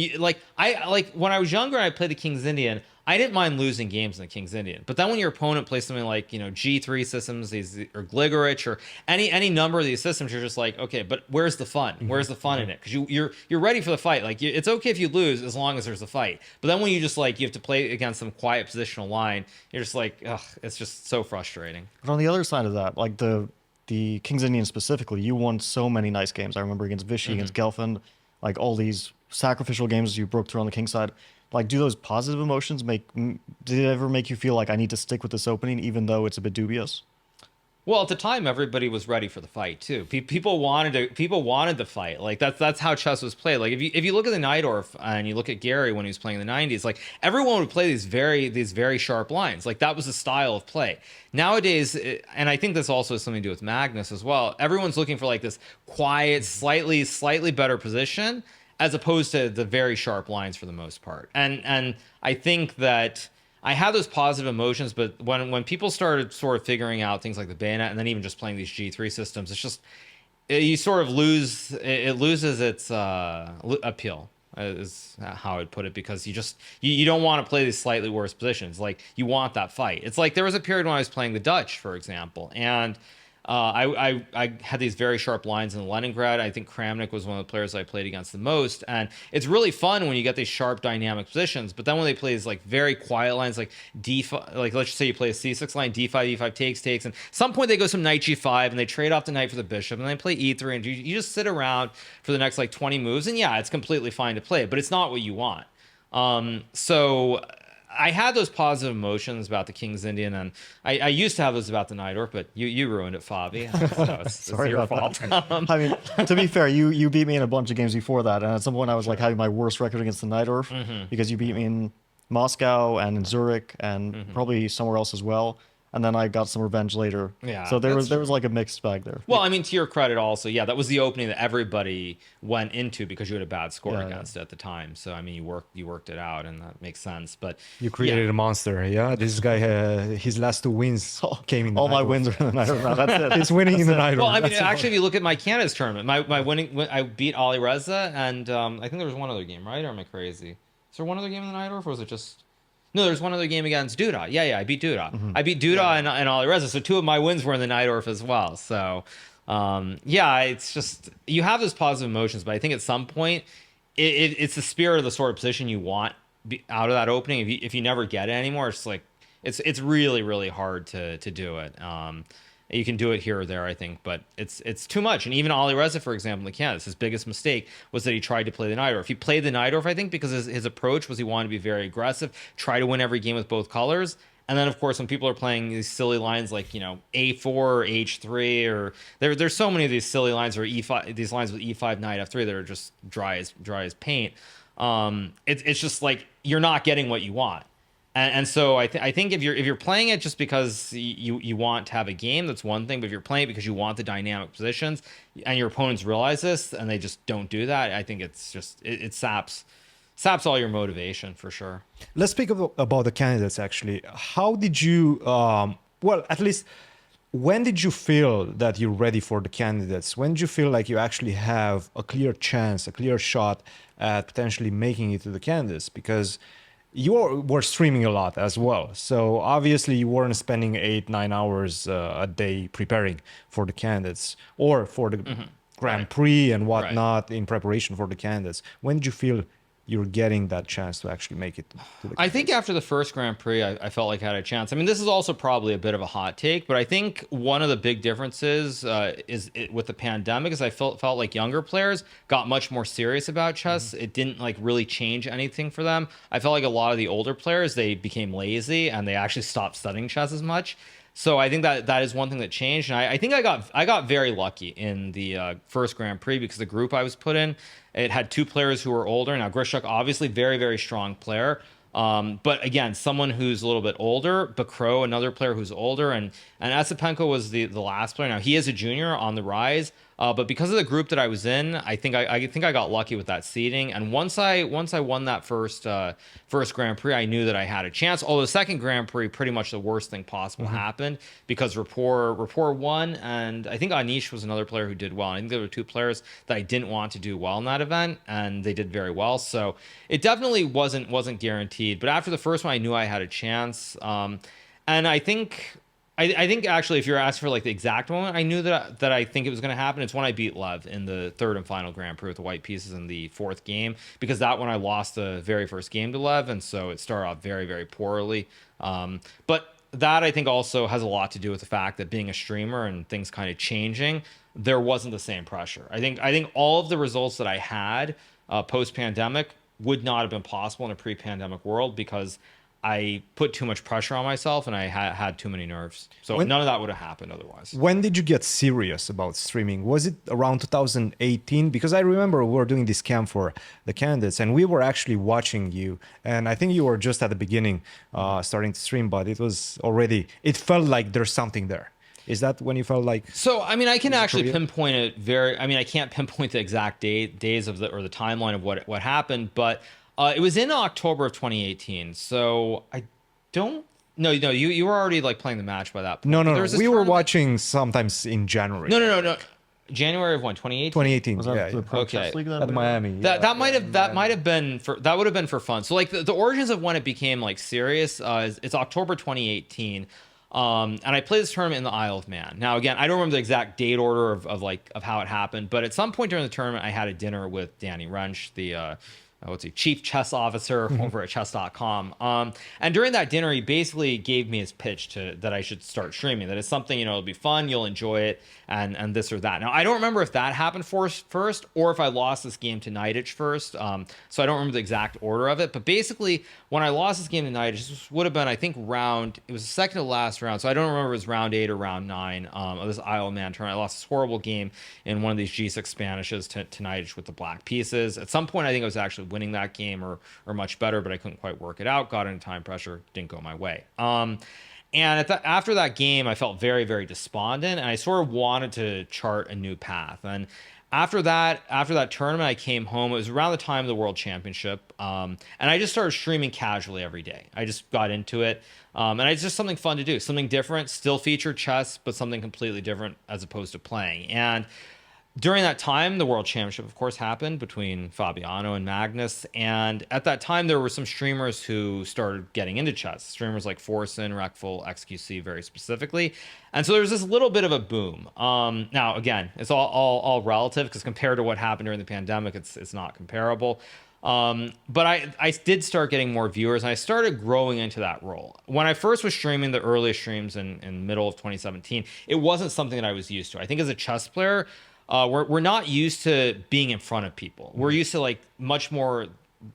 I when I was younger and I played the King's Indian, I didn't mind losing games in the King's Indian. But then when your opponent plays something like, G3 systems, or Gligorich, or any number of these systems, you're just like, okay, but where's the fun? Where's the fun in it? Because you're ready for the fight. Like, it's okay if you lose as long as there's a fight. But then when you just like, you have to play against some quiet positional line, you're just like, ugh, it's just so frustrating. But on the other side of that, like the King's Indian specifically, you won so many nice games. I remember against Vichy, against Gelfand, like all these sacrificial games you broke through on the king side. Like, do those positive emotions did it ever make you feel like I need to stick with this opening even though it's a bit dubious? Well, at the time, everybody was ready for the fight too. People wanted the fight. Like that's how chess was played. Like if you look at the Najdorf and you look at Garry when he was playing in the 90s, like everyone would play these very sharp lines. Like that was the style of play. Nowadays, and I think this also has something to do with Magnus as well, everyone's looking for like this quiet, slightly better position, as opposed to the very sharp lines for the most part. And I think that I had those positive emotions, but when people started sort of figuring out things like the bayonet and then even just playing these G3 systems, it's just you sort of it loses its appeal, is how I'd put it, because you don't want to play these slightly worse positions. Like, you want that fight. It's like there was a period when I was playing the Dutch, for example, and I had these very sharp lines in Leningrad. I think Kramnik was one of the players I played against the most, and it's really fun when you get these sharp dynamic positions. But then when they play these like very quiet lines, like D5, like let's just say you play a C6 line, D5, E5 takes, and at some point they go some knight G5 and they trade off the knight for the bishop, and they play E3, and you just sit around for the next like 20 moves, and yeah, it's completely fine to play, but it's not what you want. So I had those positive emotions about the King's Indian, and I used to have those about the Najdorf, but you ruined it, Fabi. So it's Sorry your about fault. that. I mean, to be fair, you beat me in a bunch of games before that, and at some point I was like having my worst record against the Najdorf because you beat me in Moscow and in Zurich and probably somewhere else as well. And then I got some revenge later. Yeah, so there was like a mixed bag there. Well, I mean, to your credit also, yeah, that was the opening that everybody went into because you had a bad score against it at the time. So I mean, you worked it out, and that makes sense. But You created a monster. Yeah, this guy, his last 2 wins came in the All my Najdorf. wins are in the Najdorf now. That's it. He's winning in the Najdorf. well, I mean, actually, if you look at my Canada's tournament, my winning, I beat Ali Reza, and I think there was one other game, right? Or am I crazy? Is there one other game in the Najdorf, or was it just? No, there's one other game against Duda. Yeah, I beat Duda. I beat Duda and Ali Reza. So 2 of my wins were in the Najdorf as well. So, yeah, it's just, you have those positive emotions, but I think at some point, it's the spirit of the sort of position you want out of that opening. If you never get it anymore, it's like, it's really, really hard to do it. You can do it here or there, I think, but it's too much. And even Ali Reza, for example, in Canada, his biggest mistake was that he tried to play the Najdorf. He played the Najdorf, I think, because his approach was he wanted to be very aggressive, try to win every game with both colors. And then, of course, when people are playing these silly lines like, A4 or H3, or there's so many of these silly lines, or E5, these lines with E5, Knight F3 that are just dry as paint. It's just like you're not getting what you want. And so I think if you're playing it just because you want to have a game, that's one thing. But if you're playing it because you want the dynamic positions, and your opponents realize this and they just don't do that, I think it's just it saps all your motivation for sure. Let's speak about the candidates, actually. How did you, well, at least, when did you feel that you're ready for the candidates? When did you feel like you actually have a clear chance, a clear shot at potentially making it to the candidates? Because you were streaming a lot as well. So obviously you weren't spending 8-9 hours a day preparing for the candidates or for the Grand Prix and whatnot in preparation for the candidates. When did you feel you're getting that chance to actually make it to the candidates? I think after the first Grand Prix, I felt like I had a chance. I mean, this is also probably a bit of a hot take, but I think one of the big differences with the pandemic is I felt like younger players got much more serious about chess. It didn't like really change anything for them. I felt like a lot of the older players, they became lazy and they actually stopped studying chess as much. So I think that is one thing that changed, and I think I got very lucky in the first Grand Prix because the group I was put in, it had 2 players who were older. Now Grishuk, obviously very, very strong player, but again, someone who's a little bit older. Bakro, another player who's older, and Asipenko was the last player. Now he is a junior on the rise. But because of the group that I was in, I think I got lucky with that seeding. And once I won that first Grand Prix, I knew that I had a chance. Although the second Grand Prix, pretty much the worst thing possible happened because Rapport won, and I think Anish was another player who did well. I think there were 2 players that I didn't want to do well in that event, and they did very well. So it definitely wasn't guaranteed. But after the first one, I knew I had a chance. And I think actually, if you're asking for like the exact moment, I knew that I think it was going to happen. It's when I beat Lev in the third and final Grand Prix with the white pieces in the 4th game, because that one I lost the very first game to Lev, and so it started off very, very poorly. But that I think also has a lot to do with the fact that being a streamer and things kind of changing, there wasn't the same pressure. I think all of the results that I had post-pandemic would not have been possible in a pre-pandemic world because I put too much pressure on myself and I had too many nerves. So none of that would have happened otherwise. When did you get serious about streaming? Was it around 2018? Because I remember we were doing this camp for the candidates and we were actually watching you. And I think you were just at the beginning starting to stream, but it was already, it felt like there's something there. Is that when you felt like? So, I mean, I can actually pinpoint it I can't pinpoint the exact days of the timeline of what happened, but it was in October of 2018. So don't. No, you were already like playing the match by that point. No, But no, there no. was this We were tournament- watching sometimes in January. No. January of when? 2018. 2018. Was that Yeah, the yeah. Pro Okay. Chess League that At we were Miami. That yeah. might have been for that would have been for fun. So like the origins of when it became like serious it's October 2018. And I played this tournament in the Isle of Man. Now again, I don't remember the exact date order of how it happened, but at some point during the tournament I had a dinner with Danny Wrench, the chief chess officer over at chess.com. And during that dinner, he basically gave me his pitch that I should start streaming, that it's something, it'll be fun, you'll enjoy it, and this or that. Now, I don't remember if that happened first or if I lost this game to Nidich first. So I don't remember the exact order of it. But basically, when I lost this game to Nidich, this would have been, I think, it was the second to last round. So I don't remember if it was round 8 or round 9 of this Isle of Man tournament. I lost this horrible game in one of these G6 Spanishes to Nidich with the black pieces. At some point, I think I was actually winning that game or much better, but I couldn't quite work it out. Got into time pressure, didn't go my way. And after that game, I felt very, very despondent, and I sort of wanted to chart a new path. And after that tournament, I came home. It was around the time of the World Championship, and I just started streaming casually every day. I just got into it, and it's just something fun to do, something different. Still featured chess, but something completely different as opposed to playing. And during that time, the World Championship, of course, happened between Fabiano and Magnus. And at that time, there were some streamers who started getting into chess. Streamers like Forsen, Reckful, XQC very specifically. And so there was this little bit of a boom. Now, again, it's all relative because compared to what happened during the pandemic, it's not comparable. But I did start getting more viewers, and I started growing into that role. When I first was streaming the earliest streams in middle of 2017, it wasn't something that I was used to. I think as a chess player, we're not used to being in front of people. We're used to like much more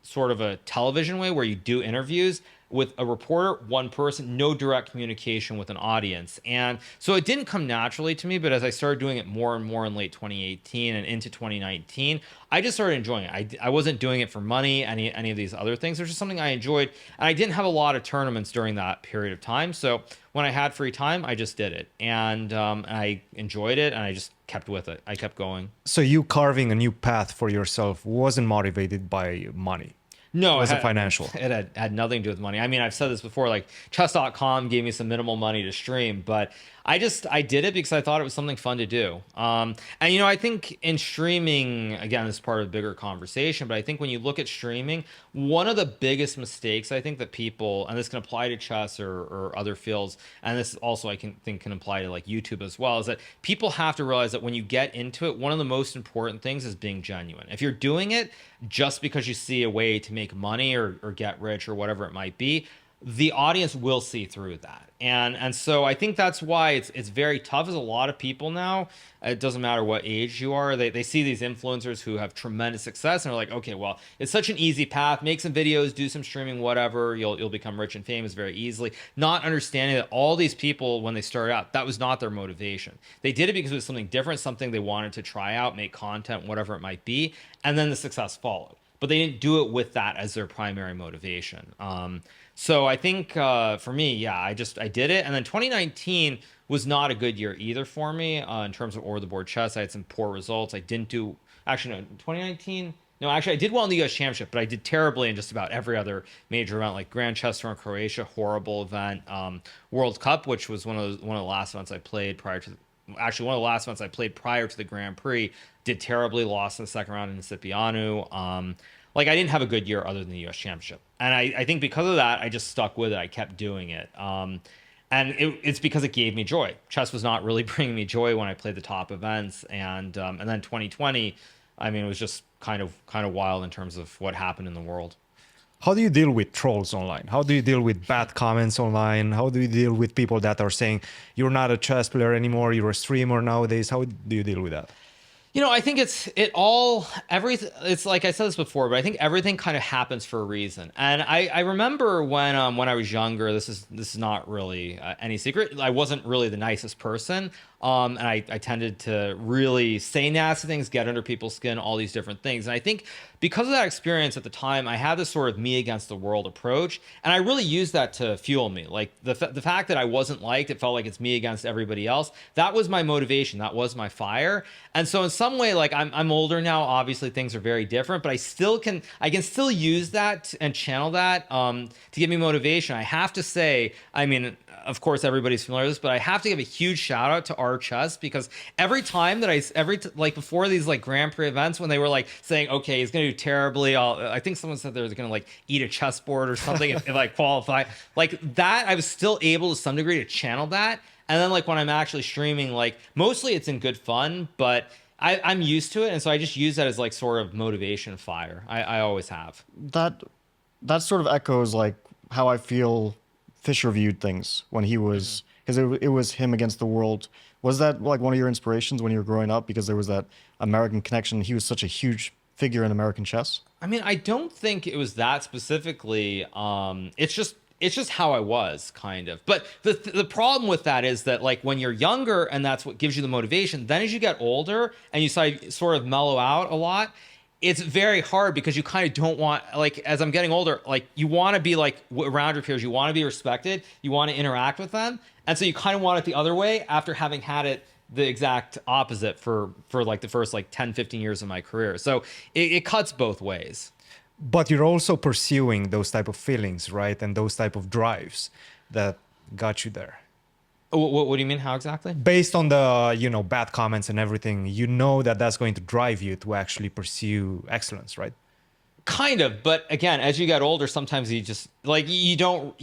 sort of a television way where you do interviews with a reporter, one person, no direct communication with an audience. And so it didn't come naturally to me, but as I started doing it more and more in late 2018 and into 2019, I just started enjoying it. I wasn't doing it for money, any of these other things. It was just something I enjoyed. And I didn't have a lot of tournaments during that period of time. So when I had free time, I just did it. And I enjoyed it, and I just kept with it. I kept going. So you carving a new path for yourself wasn't motivated by money. No, It was financial. It had nothing to do with money. I mean, I've said this before, like chess.com gave me some minimal money to stream, but I did it because I thought it was something fun to do. And, I think in streaming, again, this is part of a bigger conversation, but I think when you look at streaming, one of the biggest mistakes I think that people, and this can apply to chess or other fields, and this also I think can apply to like YouTube as well, is that people have to realize that when you get into it, one of the most important things is being genuine. If you're doing it just because you see a way to make money or get rich or whatever it might be, the audience will see through that. And so I think that's why it's very tough as a lot of people now. It doesn't matter what age you are. They see these influencers who have tremendous success and are like, okay, well, it's such an easy path. Make some videos, do some streaming, whatever. You'll become rich and famous very easily. Not understanding that all these people, when they started out, that was not their motivation. They did it because it was something different, something they wanted to try out, make content, whatever it might be. And then the success followed. But they didn't do it with that as their primary motivation. So I think for me, yeah, I did it. And then 2019 was not a good year either for me in terms of over the board chess. I had some poor results. I didn't do, actually, no, 2019. No, actually, I did well in the U.S. Championship, but I did terribly in just about every other major event, like Grand Chess Tour in Croatia, horrible event. World Cup, which was one of the last events I played prior to, actually one of the last events I played prior to the Grand Prix, did terribly, lost in the second round in Cipriano. Like I didn't have a good year other than the U.S. Championship. And I think because of that, I just stuck with it. I kept doing it. And it's because it gave me joy. Chess was not really bringing me joy when I played the top events. And then 2020, I mean, it was just kind of wild in terms of what happened in the world. How do you deal with trolls online? How do you deal with bad comments online? How do you deal with people that are saying you're not a chess player anymore, you're a streamer nowadays? How do you deal with that? I think it's like I said this before, but I think everything kind of happens for a reason. And I remember when I was younger, this is not really any secret. I wasn't really the nicest person. And I tended to really say nasty things, get under people's skin, all these different things. And I think because of that experience at the time, I had this sort of me against the world approach. And I really used that to fuel me. Like the fact that I wasn't liked, it felt like it's me against everybody else. That was my motivation. That was my fire. And so in some way, like I'm older now, obviously things are very different, but I can still use that and channel that to give me motivation. I have to say, I mean, of course, everybody's familiar with this, but I have to give a huge shout out to our chess, because every time that like before these like Grand Prix events, when they were like saying, okay, he's going to do terribly. I think someone said they were going to like eat a chessboard or something if I qualify, like that. I was still able to some degree to channel that. And then like when I'm actually streaming, like mostly it's in good fun, but I'm used to it. And so I just use that as like sort of motivation fire. I always have. That sort of echoes like how I feel Fischer viewed things when he was, because it was him against the world. Was that like one of your inspirations when you were growing up, because there was that American connection? He was such a huge figure in American chess. I mean, I don't think it was that specifically. It's just how I was, kind of. But the problem with that is that like when you're younger and that's what gives you the motivation, then as you get older and you sort of mellow out a lot, it's very hard, because you kind of don't want, like, as I'm getting older, like you want to be like around your peers, you want to be respected, you want to interact with them. And so you kind of want it the other way after having had it the exact opposite for like the first like 10, 15 years of my career. So it cuts both ways. But you're also pursuing those type of feelings, right? And those type of drives that got you there. What do you mean? How exactly? Based on the, bad comments and everything, you know that that's going to drive you to actually pursue excellence, right? Kind of, but again, as you get older, sometimes you just like you don't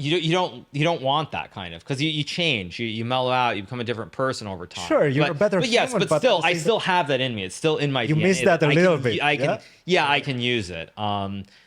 want that kind of, because you change, you mellow out, you become a different person over time. Sure, you're a better but yes, human, but still, I still have that in me. It's still in my DNA. You miss that a little bit. I can use it.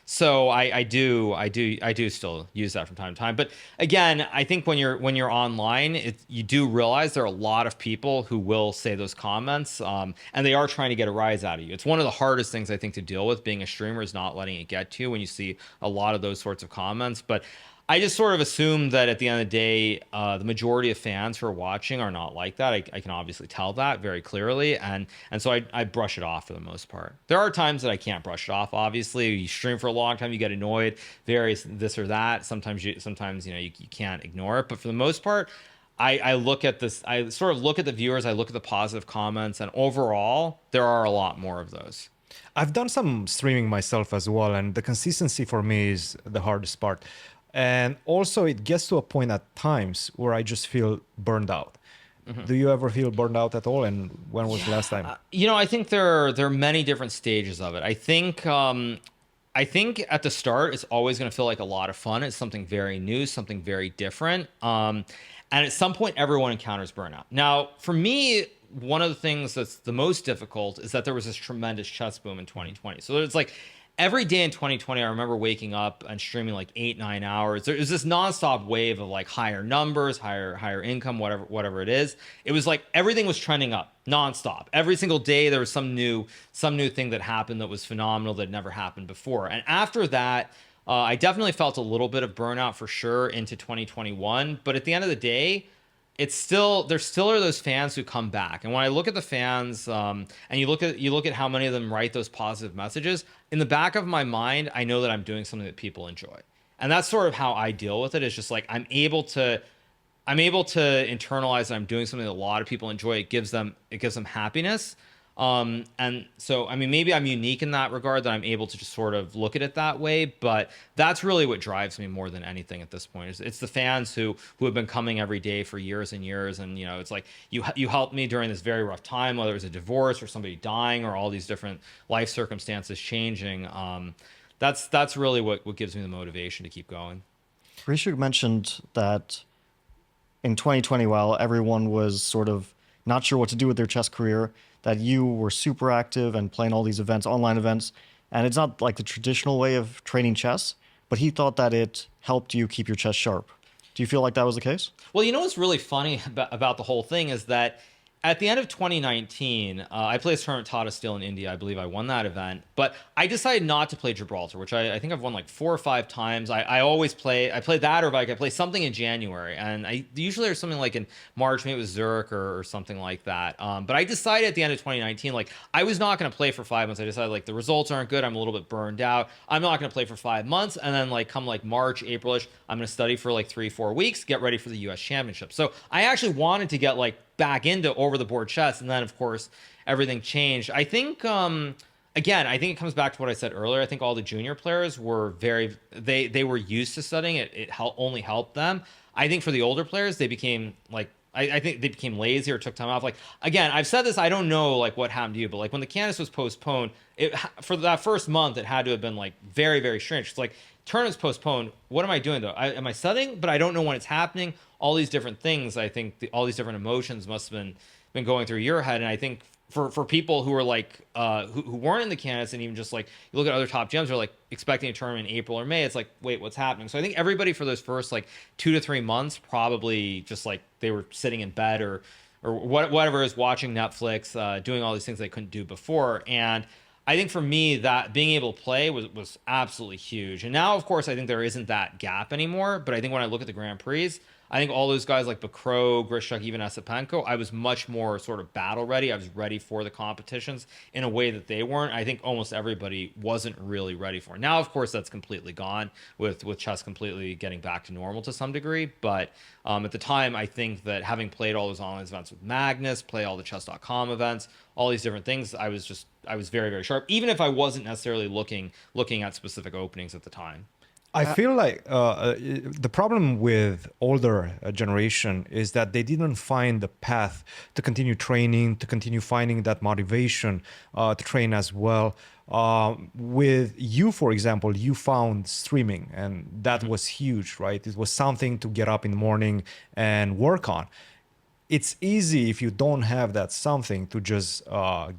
So I do still use that from time to time. But again, I think when you're online, you do realize there are a lot of people who will say those comments, and they are trying to get a rise out of you. It's one of the hardest things I think to deal with being a streamer, is not letting it get to you when you see a lot of those sorts of comments. But I just sort of assume that at the end of the day, the majority of fans who are watching are not like that. I can obviously tell that very clearly. And so I brush it off for the most part. There are times that I can't brush it off. Obviously, you stream for a long time, you get annoyed, various this or that. Sometimes you can't ignore it. But for the most part, I look at this, I sort of look at the viewers, I look at the positive comments, and overall, there are a lot more of those. I've done some streaming myself as well, and the consistency for me is the hardest part. And also it gets to a point at times where I just feel burned out. Mm-hmm. Do you ever feel burned out at all? And when was the last time? I think there are many different stages of it. I think at the start, it's always going to feel like a lot of fun. It's something very new, something very different. And at some point, everyone encounters burnout. Now, for me, one of the things that's the most difficult is that there was this tremendous chess boom in 2020. So it's like every day in 2020, I remember waking up and streaming like 8-9 hours. There was this nonstop wave of like higher numbers, higher income, whatever it is. It was like everything was trending up nonstop. Every single day there was some new thing that happened that was phenomenal that never happened before. And after that, I definitely felt a little bit of burnout for sure into 2021. But at the end of the day, there still are those fans who come back. And when I look at the fans, and you look at how many of them write those positive messages, in the back of my mind, I know that I'm doing something that people enjoy. And that's sort of how I deal with it. It's just like I'm able to internalize that I'm doing something that a lot of people enjoy. It gives them happiness. And so, I mean, maybe I'm unique in that regard, that I'm able to just sort of look at it that way, but that's really what drives me more than anything at this point. It's the fans who have been coming every day for years and years. And, it's like you helped me during this very rough time, whether it was a divorce or somebody dying or all these different life circumstances changing. That's really what gives me the motivation to keep going. Rishuk mentioned that in 2020, while everyone was sort of not sure what to do with their chess career, that you were super active and playing all these events, online events. And it's not like the traditional way of training chess, but he thought that it helped you keep your chess sharp. Do you feel like that was the case? Well, what's really funny about the whole thing is that at the end of 2019, I played this tournament Tata Steel in India. I believe I won that event, but I decided not to play Gibraltar, which I think I've won like 4 or 5 times. I always play. I play that, or like I play something in January, and I usually there's something like in March, maybe it was Zurich or something like that. But I decided at the end of 2019, like I was not going to play for 5 months. I decided like the results aren't good. I'm a little bit burned out. I'm not going to play for 5 months, and then like come like March, Aprilish, I'm going to study for like 3-4 weeks, get ready for the U.S. Championship. So I actually wanted to get like back into over the board chess, and then of course everything changed. I think again, I think it comes back to what I said earlier. I think all the junior players were they were used to studying it. Only helped them. I think for the older players, they became like I think they became lazy or took time off. Like again, I've said this. I don't know like what happened to you, but like when the Canvas was postponed, for that first month, it had to have been like very, very strange. It's like tournament's postponed. What am I doing though? Am I studying? But I don't know when it's happening. All these different things. I think all these different emotions must have been going through your head. And I think for people who are like who weren't in the candidates, and even just like you look at other top gems, are like expecting a tournament in April or May, it's like, wait, what's happening? So I think everybody for those first like 2 to 3 months probably just like they were sitting in bed or whatever, is watching Netflix, doing all these things they couldn't do before. And I think for me, that being able to play was absolutely huge. And now, of course, I think there isn't that gap anymore. But I think when I look at the Grand Prix, I think all those guys like Bakro, Grishuk, even Esipenko, I was much more sort of battle ready. I was ready for the competitions in a way that they weren't. I think almost everybody wasn't really ready for it. Now, of course, that's completely gone with chess completely getting back to normal to some degree. But at the time, I think that having played all those online events with Magnus, play all the chess.com events, all these different things, I was very, very sharp, even if I wasn't necessarily looking at specific openings at the time. I feel like the problem with older generation is that they didn't find the path to continue training, to continue finding that motivation to train as well. With you, for example, you found streaming, and that was huge, right? It was something to get up in the morning and work on. It's easy if you don't have that something to just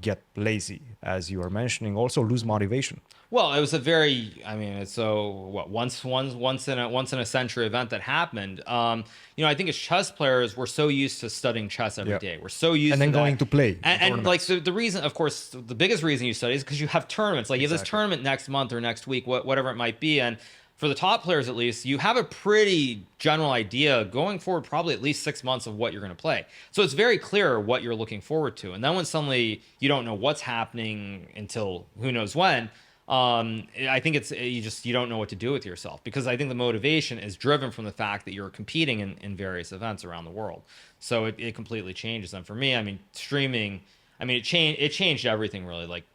get lazy, as you are mentioning, also lose motivation. Well, it was a very, I mean, it's so what once in a century event that happened. I think as chess players, we're so used to studying chess every day. We're so used and then to going to play. And like, so the reason, of course, the biggest reason you study is because you have tournaments. Like you have this tournament next month or next week, whatever it might be. And for the top players, at least, you have a pretty general idea going forward, probably at least 6 months of what you're going to play. So it's very clear what you're looking forward to. And then when suddenly you don't know what's happening until who knows when, I think it's you don't know what to do with yourself, because I think the motivation is driven from the fact that you're competing in various events around the world. So it completely changes. And for me, I mean, streaming, I mean, it changed everything really. Like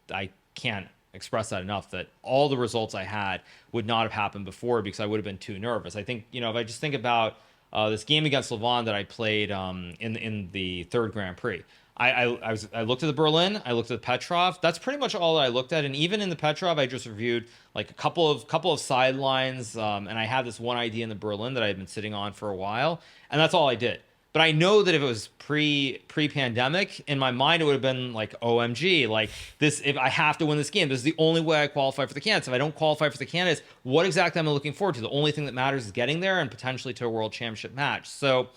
I can't express that enough, that all the results I had would not have happened before because I would have been too nervous. I think, if I just think about this game against Levon that I played in the third Grand Prix. I looked at the Berlin, I looked at the Petrov. That's pretty much all that I looked at. And even in the Petrov, I just reviewed like a couple of sidelines, and I had this one idea in the Berlin that I had been sitting on for a while, and that's all I did. But I know that if it was pre-pandemic, in my mind it would have been like, OMG, like this, if I have to win this game, this is the only way I qualify for the candidates. If I don't qualify for the candidates, what exactly am I looking forward to? The only thing that matters is getting there and potentially to a world championship match. So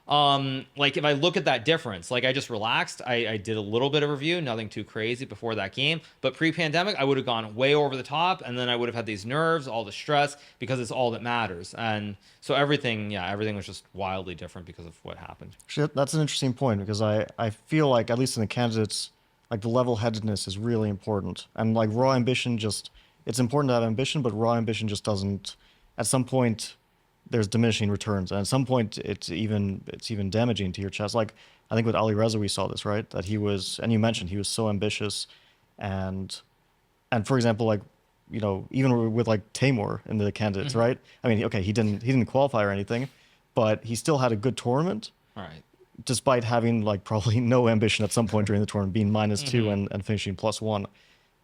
like if I look at that difference, like I just relaxed, I did a little bit of review, nothing too crazy before that game, but pre-pandemic I would have gone way over the top, and then I would have had these nerves, all the stress, because it's all that matters. And so everything was just wildly different because of what happened. Shit, that's an interesting point, because I feel like, at least in the candidates, like the level-headedness is really important, and like raw ambition, just it's important to have ambition, but raw ambition just doesn't, at some point there's diminishing returns, and at some point it's even damaging to your chess. Like I think with Ali Reza we saw this, right? That he was, and you mentioned he was so ambitious, and for example, like even with like Tamor in the candidates, right? I mean, okay, he didn't qualify or anything, but he still had a good tournament, Right. despite having like probably no ambition at some point during the tournament, being -2 and finishing +1,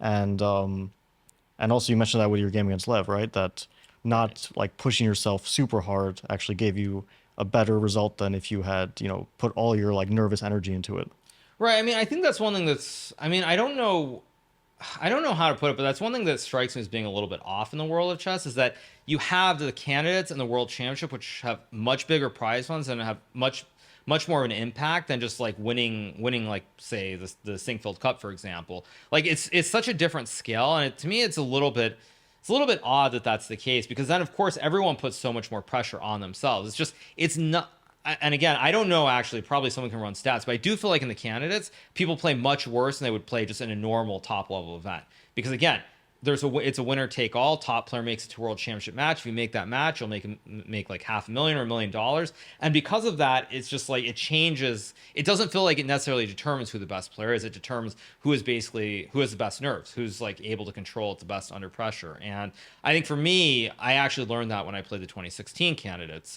and also you mentioned that with your game against Lev, right? That not like pushing yourself super hard actually gave you a better result than if you had, put all your like nervous energy into it. Right. I mean, I think that's one thing I don't know how to put it, but that's one thing that strikes me as being a little bit off in the world of chess, is that you have the candidates and the world championship, which have much bigger prize funds and have much much more of an impact than just like winning like say the Sinkfield Cup, for example. Like it's such a different scale, and to me it's a little bit odd that that's the case, because then of course everyone puts so much more pressure on themselves. It's not. And again, I don't know, actually, probably someone can run stats, but I do feel like in the candidates, people play much worse than they would play just in a normal top level event. Because again, it's a winner take all. Top player makes it to World Championship match. If you make that match, you'll make like $500,000 or $1 million. And because of that, it's just like it changes. It doesn't feel like it necessarily determines who the best player is. It determines who has the best nerves, who's like able to control it the best under pressure. And I think for me, I actually learned that when I played the 2016 candidates.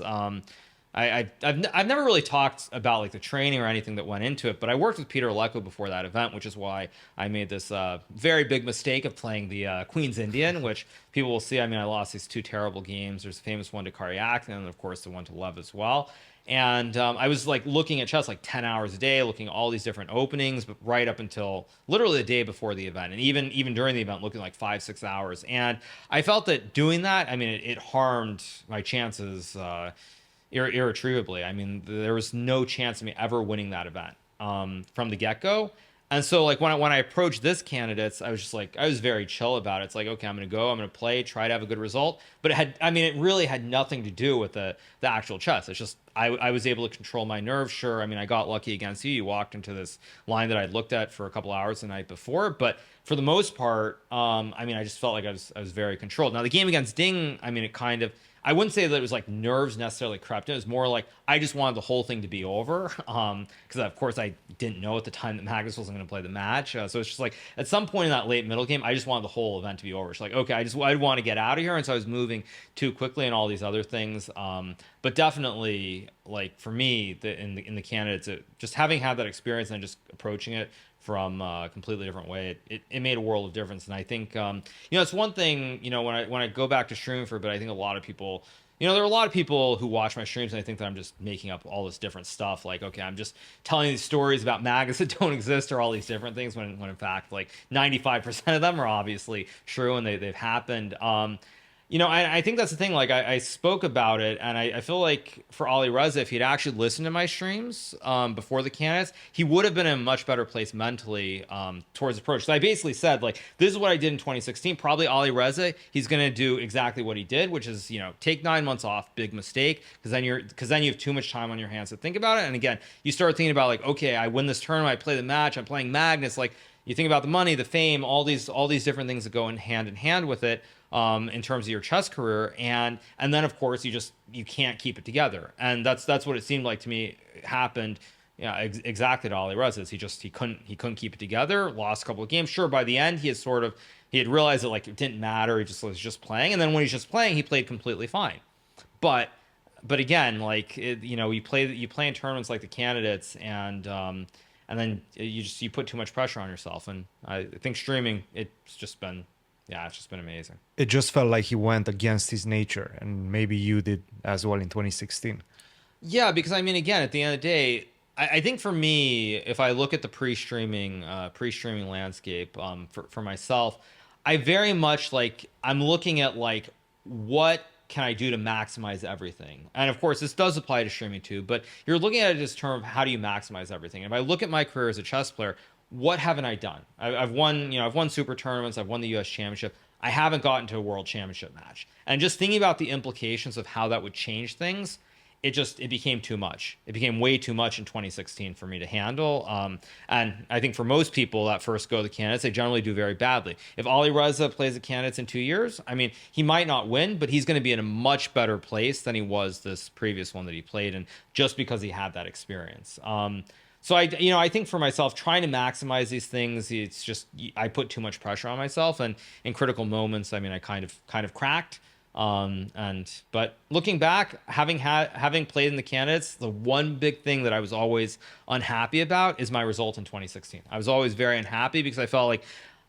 I've never really talked about like the training or anything that went into it, but I worked with Peter Lecco before that event, which is why I made this very big mistake of playing the Queen's Indian, which people will see. I mean, I lost these 2 terrible games. There's a famous one to Karyak, and of course the one to Lev as well. And I was like looking at chess like 10 hours a day, looking at all these different openings, but right up until literally the day before the event, and even during the event, looking like 5-6 hours. And I felt that doing that, I mean, it harmed my chances irretrievably. I mean, there was no chance of me ever winning that event from the get-go. And so like when I approached this candidates, I was very chill about it. It's like, okay, I'm going to play, try to have a good result. But it really had nothing to do with the actual chess. It's just, I was able to control my nerves. Sure. I mean, I got lucky against you. You walked into this line that I'd looked at for a couple hours the night before, but for the most part, I just felt like I was very controlled. Now the game against Ding, I wouldn't say that it was like nerves necessarily crept in. It was more like I just wanted the whole thing to be over, because of course I didn't know at the time that Magnus wasn't going to play the match. So it's just like at some point in that late middle game, I just wanted the whole event to be over. It's like, okay, I'd want to get out of here, and so I was moving too quickly and all these other things. But definitely, like for me, in the candidates, just having had that experience and just approaching it from a completely different way, it made a world of difference. And I think it's one thing, when I go back to streaming for a bit, I think a lot of people, there are a lot of people who watch my streams and they think that I'm just making up all this different stuff, like, okay, I'm just telling these stories about Magnus that don't exist or all these different things, when in fact like 95% of them are obviously true and they've happened. I think that's the thing. Like I spoke about it, and I feel like for Ali Reza, if he'd actually listened to my streams before the candidates, he would have been in a much better place mentally towards approach. So I basically said, like, this is what I did in 2016. Probably Ali Reza, he's going to do exactly what he did, which is, take 9 months off, big mistake, because then you have too much time on your hands to think about it. And again, you start thinking about like, okay, I win this tournament, I play the match, I'm playing Magnus. Like, you think about the money, the fame, all these different things that go in hand with it. In terms of your chess career, and then of course you can't keep it together, and that's what it seemed like to me happened. Yeah, exactly to Ali Reza. He couldn't keep it together. Lost a couple of games. Sure, by the end he had realized that like it didn't matter. He was just playing, and then when he's just playing, he played completely fine. But again, like you play in tournaments like the candidates, and then you put too much pressure on yourself. And I think streaming, it's just been amazing. It just felt like he went against his nature, and maybe you did as well in 2016. Yeah, because again, at the end of the day, I think for me, if I look at the pre-streaming landscape for myself, I very much I'm looking at like, what can I do to maximize everything? And of course, this does apply to streaming too, but you're looking at it as term of how do you maximize everything? And if I look at my career as a chess player, what haven't I done? I've won super tournaments. I've won the U.S. Championship. I haven't gotten to a World Championship match. And just thinking about the implications of how that would change things, it became too much. It became way too much in 2016 for me to handle. And I think for most people that first go to the candidates, they generally do very badly. If Ali Reza plays the candidates in 2 years, he might not win, but he's going to be in a much better place than he was this previous one that he played in, just because he had that experience. So I think for myself, trying to maximize these things, it's just I put too much pressure on myself, and in critical moments, I kind of cracked. But looking back, having played in the candidates, the one big thing that I was always unhappy about is my result in 2016. I was always very unhappy because I felt like,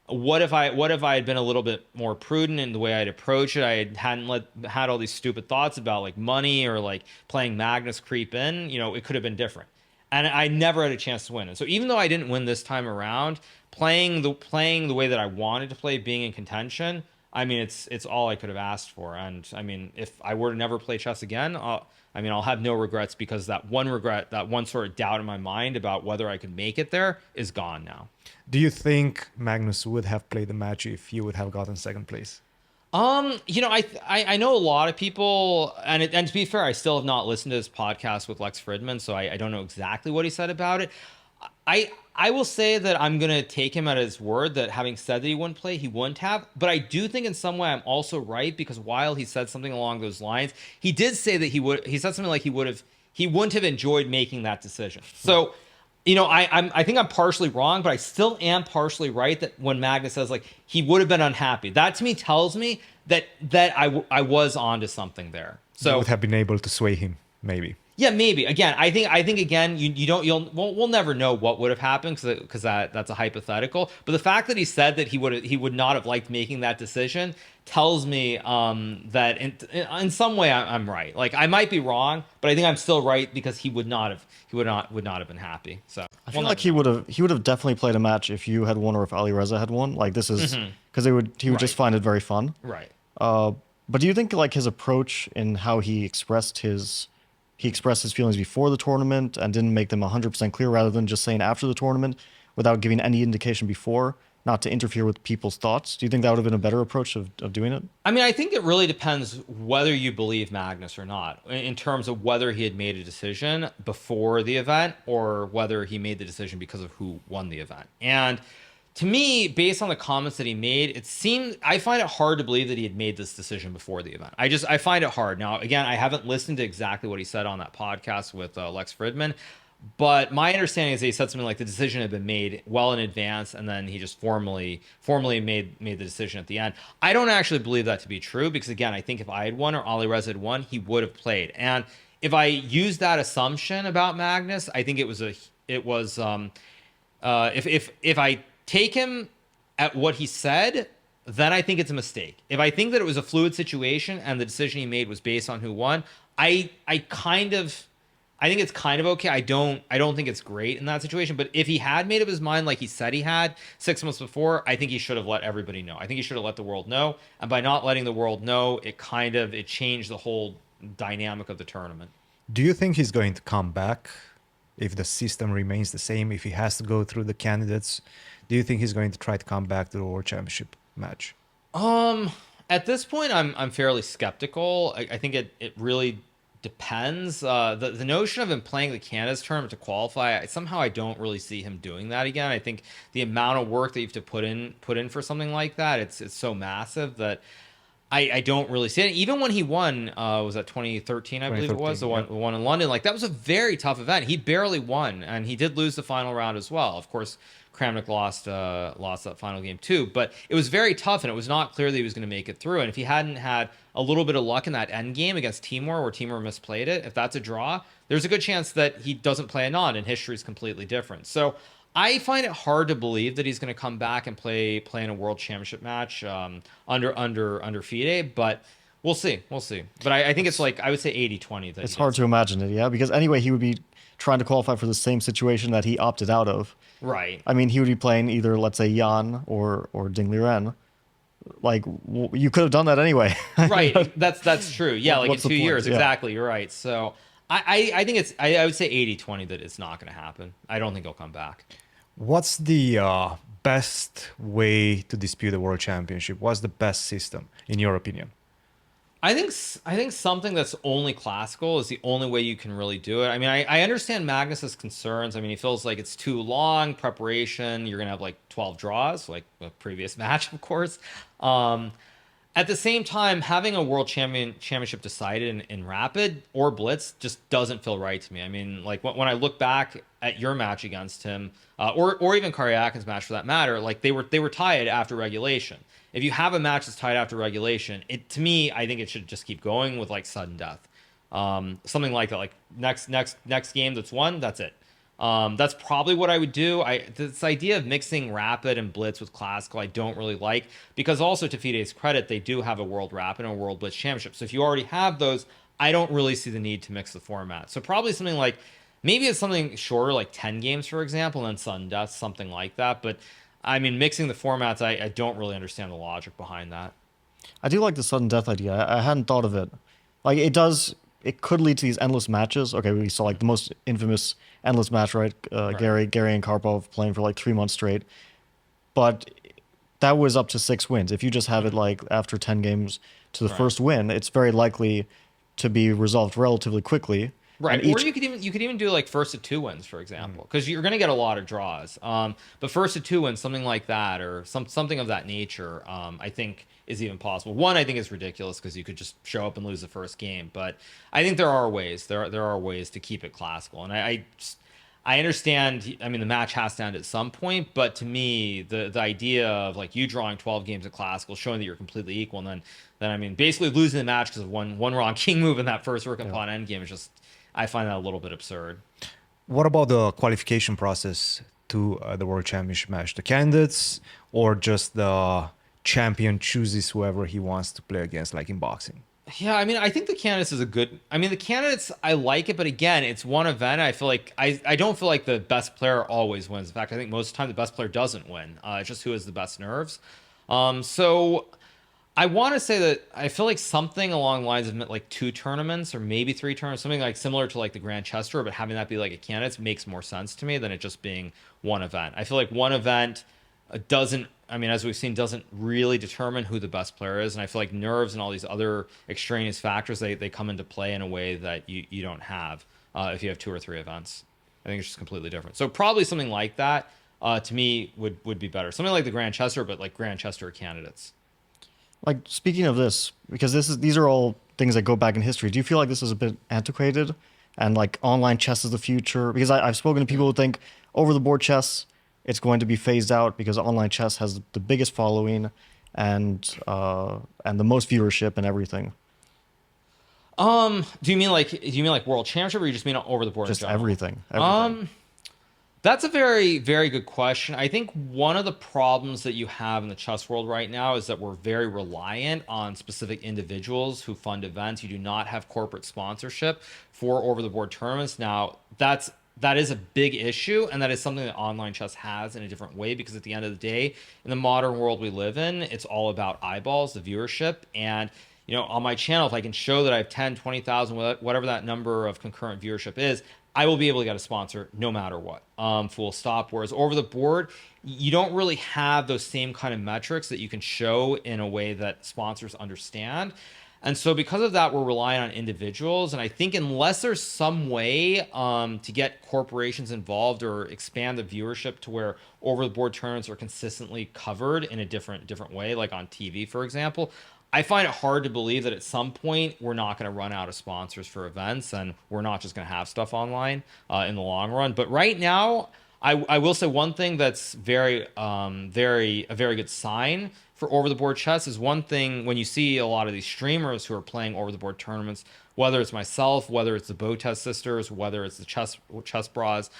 what if I had been a little bit more prudent in the way I'd approach it? I hadn't had all these stupid thoughts about like money or like playing Magnus creep in. It could have been different. And I never had a chance to win. And so even though I didn't win this time around, playing the way that I wanted to play, being in contention, I mean, it's all I could have asked for. And I mean, if I were to never play chess again, I'll have no regrets, because that one regret, that one sort of doubt in my mind about whether I could make it there is gone now. Do you think Magnus would have played the match if you would have gotten second place? I know a lot of people, and to be fair, I still have not listened to this podcast with Lex Fridman, so I don't know exactly what he said about it. I will say that I'm going to take him at his word that having said that he wouldn't play, he wouldn't have. But I do think in some way I'm also right, because while he said something along those lines, he did say that he said something like he wouldn't have enjoyed making that decision. So, I think I'm partially wrong, but I still am partially right that when Magnus says like he would have been unhappy, that to me tells me that I was onto something there. So You would have been able to sway him, maybe. yeah, maybe. Again, I think again, we'll never know what would have happened, because that's a hypothetical. But the fact that he said that he would not have liked making that decision tells me that in some way I'm right. Like, I might be wrong, but I think I'm still right, because he would not have been happy. So I feel like he would have definitely played a match if you had won or if Ali Reza had won. Like, this is because he would just find it very fun. Right. But do you think like his approach in how he expressed his feelings before the tournament and didn't make them 100% clear, rather than just saying after the tournament without giving any indication before, not to interfere with people's thoughts? Do you think that would have been a better approach of doing it? I mean, I think it really depends whether you believe Magnus or not, in terms of whether he had made a decision before the event or whether he made the decision because of who won the event. And to me, based on the comments that he made, I find it hard to believe that he had made this decision before the event. I find it hard. Now, again, I haven't listened to exactly what he said on that podcast with Lex Fridman, but my understanding is that he said something like the decision had been made well in advance, and then he just formally made the decision at the end. I don't actually believe that to be true, because again, I think if I had won or Ali Reza had won, he would have played. And if I use that assumption about Magnus, I think if I take him at what he said, then I think it's a mistake. If I think that it was a fluid situation and the decision he made was based on who won, I think it's kind of okay. I don't think it's great in that situation. But if he had made up his mind like he said he had 6 months before, I think he should have let everybody know. I think he should have let the world know. And by not letting the world know, it changed the whole dynamic of the tournament. Do you think he's going to come back if the system remains the same, if he has to go through the candidates? Do you think he's going to try to come back to the World Championship match? At this point, I'm fairly skeptical. I think it really depends. The notion of him playing the Canada's tournament to qualify, somehow I don't really see him doing that again. I think the amount of work that you have to put in for something like that, it's so massive that I don't really see it. Even when he won, was that 2013, I believe it was, the one in London, like that was a very tough event. He barely won, and he did lose the final round as well. Of course, Kramnik lost that final game too, but it was very tough, and it was not clear that he was going to make it through. And if he hadn't had a little bit of luck in that end game against Timur, where Timur misplayed it, if that's a draw, there's a good chance that he doesn't play a non, and history is completely different. So I find it hard to believe that he's going to come back and play in a World Championship match under FIDE, but we'll see. But I think it's like, I would say 80-20. It's hard to imagine it, yeah, because anyway, he would be trying to qualify for the same situation that he opted out of. Right. I mean, he would be playing either, let's say, Jan or Ding Liren. Like, you could have done that anyway. Right. That's true. Yeah, like in 2 years. Yeah. Exactly. You're right. So I think I would say 80-20 that it's not going to happen. I don't think he'll come back. What's the best way to dispute a World Championship? What's the best system, in your opinion? I think something that's only classical is the only way you can really do it. I mean, I understand Magnus's concerns. I mean, he feels like it's too long preparation. You're gonna have like 12 draws, like a previous match, of course. At the same time, having a world championship decided in rapid or blitz just doesn't feel right to me. I mean, like when I look back at your match against him, or even Karyakin's match for that matter, like they were tied after regulation. If you have a match that's tied after regulation, to me, I think it should just keep going with like sudden death, something like that. Like next game that's won, that's it. That's probably what I would do. This idea of mixing rapid and blitz with classical, I don't really like, because also to FIDE's credit, they do have a world rapid and a world blitz championship. So if you already have those, I don't really see the need to mix the format. So probably something like, maybe it's something shorter, like 10 games, for example, and then sudden death, something like that. But I mean, mixing the formats, I don't really understand the logic behind that. I do like the sudden death idea. I hadn't thought of it. Like it does. It could lead to these endless matches. Okay, we saw like the most infamous endless match, right? Right. Gary and Karpov playing for like 3 months straight. But that was up to 6 wins. If you just have it like after 10 games to the Right. first win, it's very likely to be resolved relatively quickly. Right, And or each you could even do like first to two wins, for example, because you're going to get a lot of draws. But first to two wins, something like that, or something of that nature, I think is even possible. One, I think is ridiculous because you could just show up and lose the first game. But I think there are ways. There are ways to keep it classical, and I understand. I mean, the match has to end at some point, but to me, the idea of like you drawing 12 games of classical, showing that you're completely equal, and then I mean, basically losing the match because of one wrong king move in that first rook and pawn endgame is just. I find that a little bit absurd. What about the qualification process to the World Championship match? The candidates or just the champion chooses whoever he wants to play against, like in boxing? Yeah, I mean, I think the candidates is a good. I mean, the candidates, I like it, but again, it's one event. I feel like I don't feel like the best player always wins. In fact, I think most of the time the best player doesn't win. It's just who has the best nerves. So I want to say that I feel like something along the lines of like 2 tournaments or maybe 3 tournaments, something like similar to like the Grand Chess Tour, but having that be like a candidates makes more sense to me than it just being one event. I feel like one event doesn't, I mean, as we've seen, doesn't really determine who the best player is. And I feel like nerves and all these other extraneous factors, they come into play in a way that you don't have if you have 2 or 3 events. I think it's just completely different. So probably something like that to me would be better. Something like the Grand Chess Tour, but like Grand Chess Tour candidates. like speaking of this, because these are all things that go back in history. Do you feel like this is a bit antiquated, and like online chess is the future? Because I've spoken to people who think over the board chess it's going to be phased out because online chess has the biggest following and the most viewership and everything. Do you mean like World Championship, or you just mean over the board? Just in general? everything. That's a very, very good question. I think one of the problems that you have in the chess world right now is that we're very reliant on specific individuals who fund events. You do not have corporate sponsorship for over-the-board tournaments. Now, that is a big issue, and that is something that online chess has in a different way, because at the end of the day, in the modern world we live in, it's all about eyeballs, the viewership, and on my channel, if I can show that I have 10, 20,000, whatever that number of concurrent viewership is, I will be able to get a sponsor no matter what, full stop. Whereas over the board, you don't really have those same kind of metrics that you can show in a way that sponsors understand. And so because of that, we're relying on individuals. And I think unless there's some way to get corporations involved or expand the viewership to where over the board tournaments are consistently covered in a different way, like on TV, for example, I find it hard to believe that at some point we're not going to run out of sponsors for events, and we're not just going to have stuff online in the long run. But right now, I will say one thing that's a very good sign for over the board chess is one thing when you see a lot of these streamers who are playing over the board tournaments, whether it's myself, whether it's the Botez sisters, whether it's the chess bras.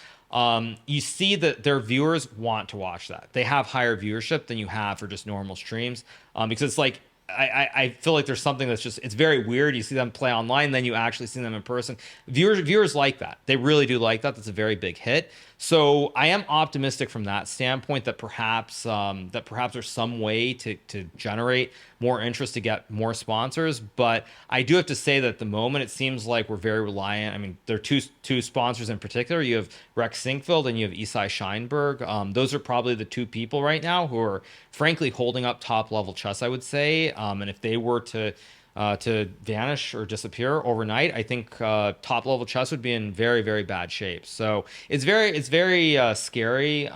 You see that their viewers want to watch that. They have higher viewership than you have for just normal streams, because it's like I feel like there's something that's just, it's very weird. You see them play online, then you actually see them in person. Viewers like that. They really do like that. That's a very big hit. So I am optimistic from that standpoint that perhaps there's some way to generate more interest to get more sponsors. But I do have to say that at the moment it seems like we're very reliant. I mean, there are two sponsors in particular. You have Rex Sinkfield and you have Isai Scheinberg. Those are probably the 2 people right now who are frankly holding up top level chess, I would say. And if they were to vanish or disappear overnight, I think top level chess would be in very, very bad shape. So it's very scary.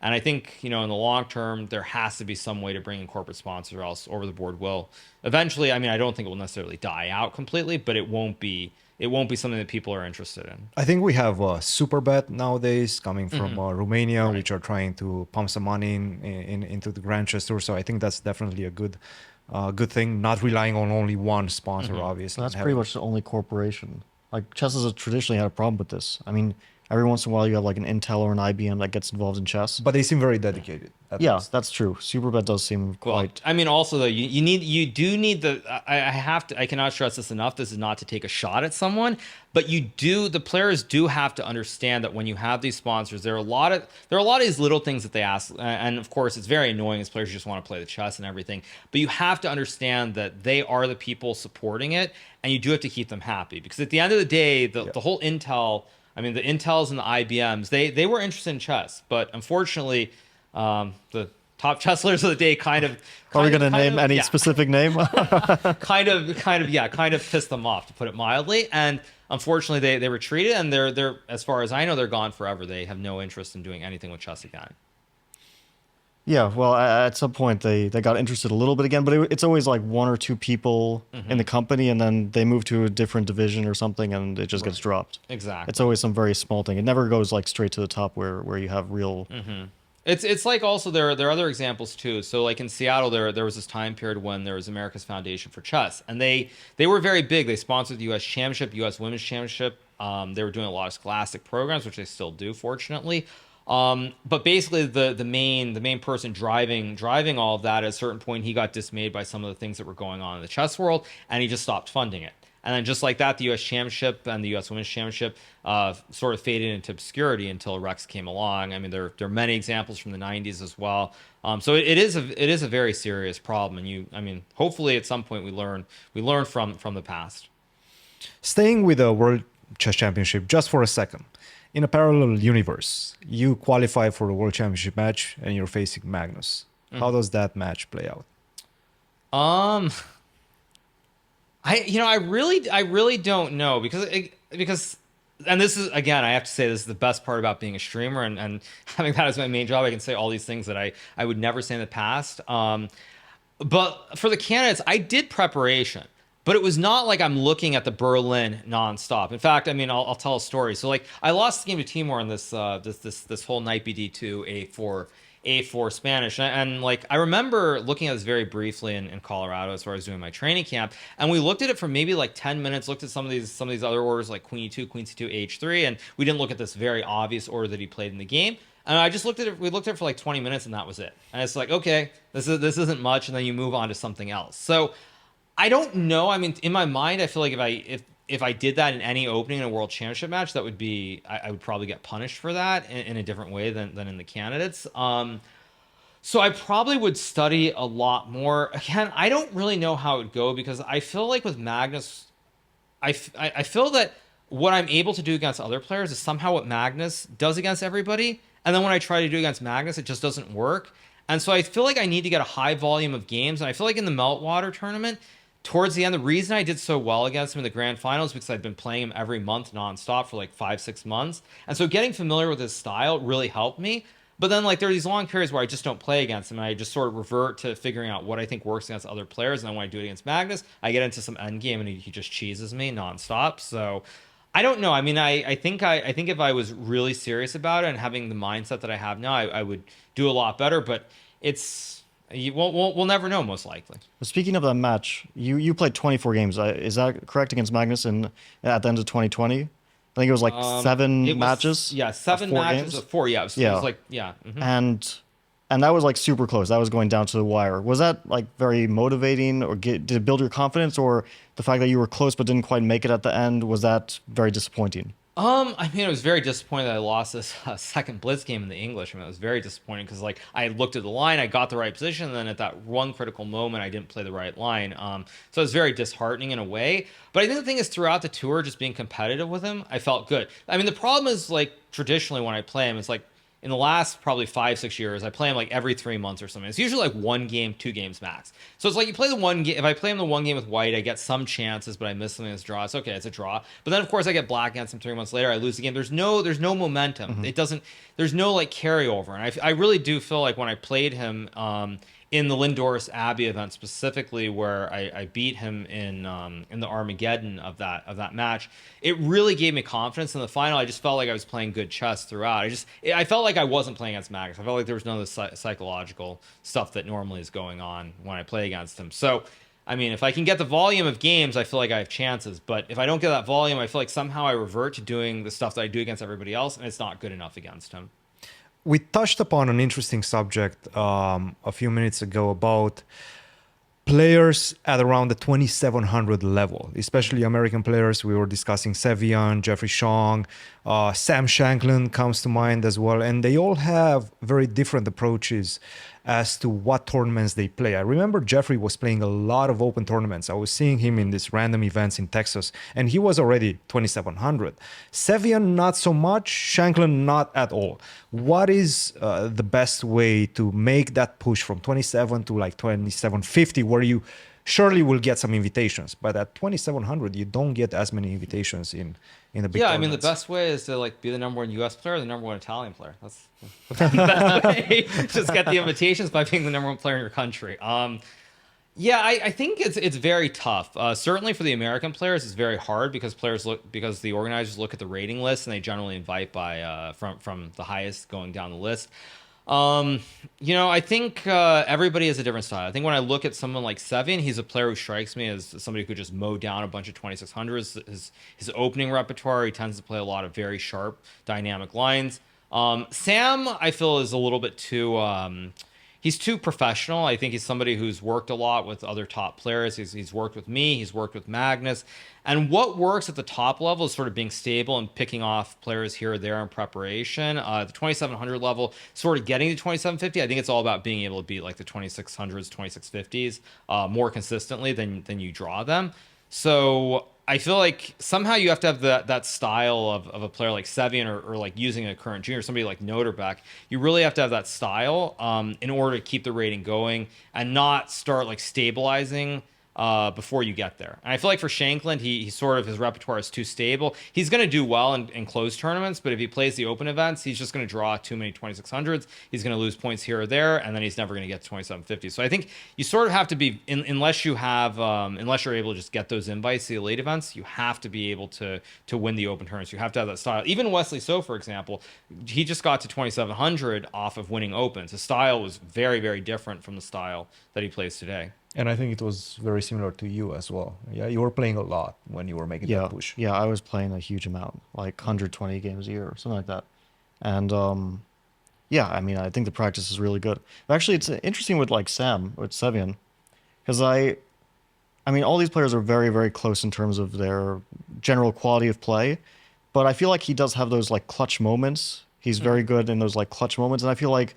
And I think, in the long term, there has to be some way to bring in corporate sponsors, or else over the board will eventually. I mean, I don't think it will necessarily die out completely, but it won't be something that people are interested in. I think we have a super bet nowadays coming from Romania, which are trying to pump some money into the Grand Chess Tour. So I think that's definitely a good thing, not relying on only one sponsor, obviously. That's pretty much the only corporation. Like chess has traditionally had a problem with this. I mean, Every once in a while, you have like an Intel or an IBM that gets involved in chess. But they seem very dedicated. At Yeah, least. that's true. Superbet does seem Well, quite. I mean, also though, you do need the. I cannot stress this enough. This is not to take a shot at someone, but the players do have to understand that when you have these sponsors, there are a lot of these little things that they ask, and of course, it's very annoying as players just want to play the chess and everything. But you have to understand that they are the people supporting it, and you do have to keep them happy because at the end of the day, the whole Intel. I mean, the Intels and the IBMs, they were interested in chess, but unfortunately, the top chess players of the day kind of. Are we going to name of, any yeah, specific name? kind of pissed them off, to put it mildly. And unfortunately, they retreated, and they're as far as I know, they're gone forever. They have no interest in doing anything with chess again. Yeah, well, at some point they got interested a little bit again, but it's always like one or two people in the company, and then they move to a different division or something, and it just gets dropped. Exactly. It's always some very small thing. It never goes like straight to the top where you have real. It's like also there are other examples too. So like in Seattle, there was this time period when there was America's Foundation for Chess, and they were very big. They sponsored the U.S. Championship, U.S. Women's Championship. They were doing a lot of scholastic programs, which they still do, fortunately. But basically, the main person driving all of that, at a certain point, he got dismayed by some of the things that were going on in the chess world, and he just stopped funding it. And then just like that, the U.S. Championship and the U.S. Women's Championship sort of faded into obscurity until Rex came along. I mean, there are many examples from the 90s as well. So it is a very serious problem, and hopefully at some point we learn from the past. Staying with the World Chess Championship just for a second. In a parallel universe, you qualify for the World Championship match and you're facing Magnus. How does that match play out? I really don't know because and this is, again, I have to say, this is the best part about being a streamer and having that as my main job. I can say all these things that I would never say in the past. But for the candidates, I did preparation. But it was not like I'm looking at the Berlin nonstop. In fact, I mean, I'll tell a story. So like I lost the game to Timur in this whole Knight BD2 A4 Spanish, and like I remember looking at this very briefly in Colorado as far as doing my training camp, and we looked at it for maybe like 10 minutes. Looked at some of these other orders like Queen E2, Queen C2, H3, and we didn't look at this very obvious order that he played in the game. And I just looked at it. We looked at it for like 20 minutes, and that was it. And it's like, okay, this isn't much, and then you move on to something else. So I don't know. I mean, in my mind, I feel like if I did that in any opening in a World Championship match, that would be I would probably get punished for that in a different way than in the candidates. So I probably would study a lot more. Again, I don't really know how it would go because I feel like with Magnus, I feel that what I'm able to do against other players is somehow what Magnus does against everybody. And then when I try to do against Magnus, it just doesn't work. And so I feel like I need to get a high volume of games. And I feel like in the Meltwater tournament, towards the end, the reason I did so well against him in the grand finals because I'd been playing him every month nonstop for like 5-6 months. And so getting familiar with his style really helped me. But then like there are these long periods where I just don't play against him and I just sort of revert to figuring out what I think works against other players. And then when I do it against Magnus, I get into some end game and he just cheeses me nonstop. So I don't know. I mean, I think if I was really serious about it and having the mindset that I have now, I would do a lot better. But we'll never know, most likely. Speaking of that match, you played 24 games. Is that correct against Magnus at the end of 2020? I think it was like 7 matches. Yeah, 7 matches games? of 4. Yeah, it was like, yeah. Mm-hmm. And that was like super close. That was going down to the wire. Was that like very motivating, or did it build your confidence, or the fact that you were close but didn't quite make it at the end, was that very disappointing? I mean, it was very disappointing that I lost this second Blitz game in the English. I mean, it was very disappointing because, like, I looked at the line, I got the right position, and then at that one critical moment, I didn't play the right line. So it was very disheartening in a way. But I think the thing is, throughout the tour, just being competitive with him, I felt good. I mean, the problem is, like, traditionally when I play him, it's like, in the last probably 5-6 years, I play him like every 3 months or something. It's usually like 1 game, 2 games max. So it's like you play the one game. If I play him the 1 game with white, I get some chances, but I miss something that's draw. It's okay, it's a draw. But then of course I get black against him 3 months later. I lose the game. There's no momentum. Mm-hmm. It doesn't. There's no like carryover. And I really do feel like when I played him in the Lindorus Abbey event specifically, where I beat him in the Armageddon of that match, it really gave me confidence in the final. I just felt like I was playing good chess throughout. I felt like I wasn't playing against Magnus. I felt like there was none of the psychological stuff that normally is going on when I play against him. So I mean, if I can get the volume of games, I feel like I have chances. But if I don't get that volume, I feel like somehow I revert to doing the stuff that I do against everybody else, and it's not good enough against him. We touched upon an interesting subject a few minutes ago about players at around the 2700 level, especially American players. We were discussing Sevian, Jeffrey Chong, Sam Shanklin comes to mind as well. And they all have very different approaches as to what tournaments they play. I remember Jeffrey was playing a lot of open tournaments. I was seeing him in these random events in Texas, and he was already 2700. Sevian, not so much. Shanklin, not at all. What is the best way to make that push from 27 to like 2750, where you surely will get some invitations, but at 2700 you don't get as many invitations in the big Yeah, I mean, the tournaments. best way is to like be the number one US player or the number one Italian player. That's the best way. Just get the invitations by being the number one player in your country. Yeah, I think it's very tough. Certainly for the American players, it's very hard because because the organizers look at the rating list and they generally invite by from the highest going down the list. I think everybody has a different style. I think when I look at someone like Sevian, he's a player who strikes me as somebody who could just mow down a bunch of 2600s. His opening repertoire, he tends to play a lot of very sharp, dynamic lines. Sam, I feel, is a little bit too... he's too professional. I think he's somebody who's worked a lot with other top players. He's worked with me. He's worked with Magnus. And what works at the top level is sort of being stable and picking off players here or there in preparation. The 2700 level, sort of getting to 2750, I think it's all about being able to beat like the 2600s, 2650s more consistently than you draw them. So I feel like somehow you have to have that style of a player like Sevian or like using a current junior, somebody like Noterbeck. You really have to have that style in order to keep the rating going and not start like stabilizing before you get there. And I feel like for Shanklin, he sort of, his repertoire is too stable. He's going to do well in closed tournaments, but if he plays the open events, he's just going to draw too many 2600s. He's going to lose points here or there, and then he's never going to get to 2750. So I think you sort of have to be, unless you're able to just get those invites to the elite events, you have to be able to win the open tournaments. You have to have that style. Even Wesley So, for example, he just got to 2700 off of winning opens. His style was very, very different from the style that he plays today. And I think it was very similar to you as well. Yeah, you were playing a lot when you were making that push. Yeah, I was playing a huge amount, like 120 games a year or something like that. And yeah, I mean, I think the practice is really good. Actually, it's interesting with like Sam, with Sevian, because I mean, all these players are very, very close in terms of their general quality of play, but I feel like he does have those like clutch moments. He's very good in those like clutch moments, and I feel like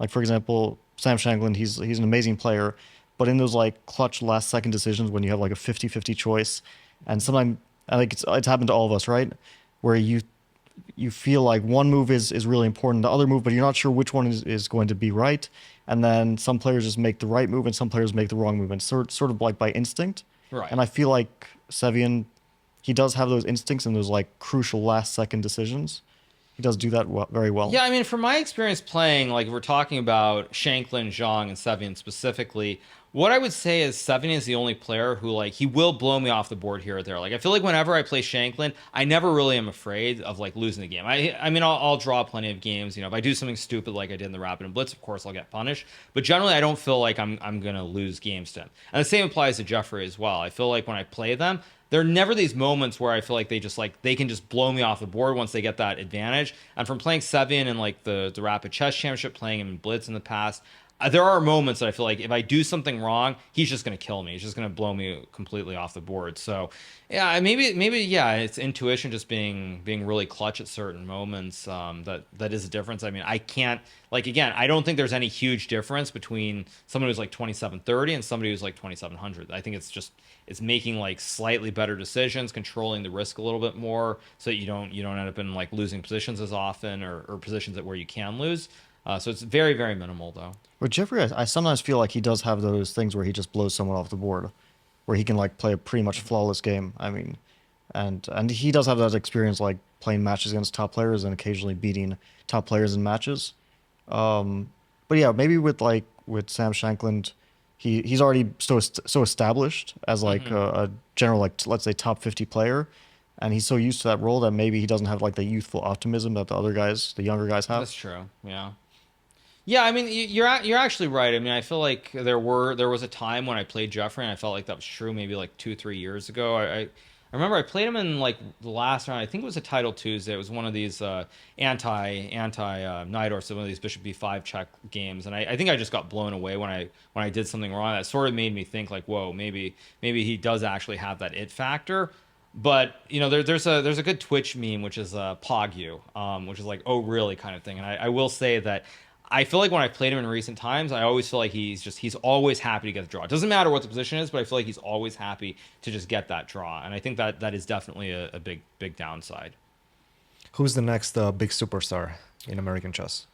for example, Sam Shanklin, he's an amazing player. But in those like clutch last second decisions when you have like a 50-50 choice, and sometimes I think it's happened to all of us, right? Where you feel like one move is really important, the other move, but you're not sure which one is going to be right. And then some players just make the right move and some players make the wrong move, and sort of like by instinct. Right. And I feel like Sevian, he does have those instincts and those like crucial last second decisions. He does do that very well. Yeah, I mean, from my experience playing, like we're talking about Shanklin, Zhang, and Sevian specifically, what I would say is Sevian is the only player who, like, he will blow me off the board here or there. Like, I feel like whenever I play Shanklin, I never really am afraid of, like, losing the game. I mean, I'll draw plenty of games. You know, if I do something stupid like I did in the Rapid and Blitz, of course, I'll get punished. But generally, I don't feel like I'm going to lose games to him. And the same applies to Jeffrey as well. I feel like when I play them, there are never these moments where I feel like they can just blow me off the board once they get that advantage. And from playing Sevian in like the Rapid Chess Championship, playing him in Blitz in the past, there are moments that I feel like if I do something wrong, he's just going to kill me. He's just going to blow me completely off the board. So, yeah, maybe yeah, it's intuition, just being really clutch at certain moments. That is a difference. I mean, I can't, like, again, I don't think there's any huge difference between someone who's like 2730 and somebody who's like 2700. I think it's making like slightly better decisions, controlling the risk a little bit more, so that you don't end up in like losing positions as often or positions where you can lose. So it's very, very minimal, though. With Jeffrey, I sometimes feel like he does have those things where he just blows someone off the board, where he can like play a pretty much flawless game. I mean, and he does have that experience like playing matches against top players and occasionally beating top players in matches. But yeah, maybe with Sam Shanklin, he's already so established as like a general, like, let's say top 50 player, and he's so used to that role that maybe he doesn't have like the youthful optimism that the younger guys have. That's true. Yeah. Yeah, I mean, you're actually right. I mean, I feel like there was a time when I played Jeffrey, and I felt like that was true. Maybe like 2 3 years ago. I remember I played him in like the last round. I think it was a Title Tuesday. It was one of these anti Nidor, so one of these Bishop B5 check games, and I think I just got blown away when I did something wrong. That sort of made me think like, whoa, maybe he does actually have that it factor. But you know, there's a good Twitch meme which is Pog you, which is like, oh really kind of thing. And I will say that I feel like when I've played him in recent times, I always feel like he's always happy to get the draw. It doesn't matter what the position is, but I feel like he's always happy to just get that draw. And I think that is definitely a big downside. Who's the next big superstar in American chess?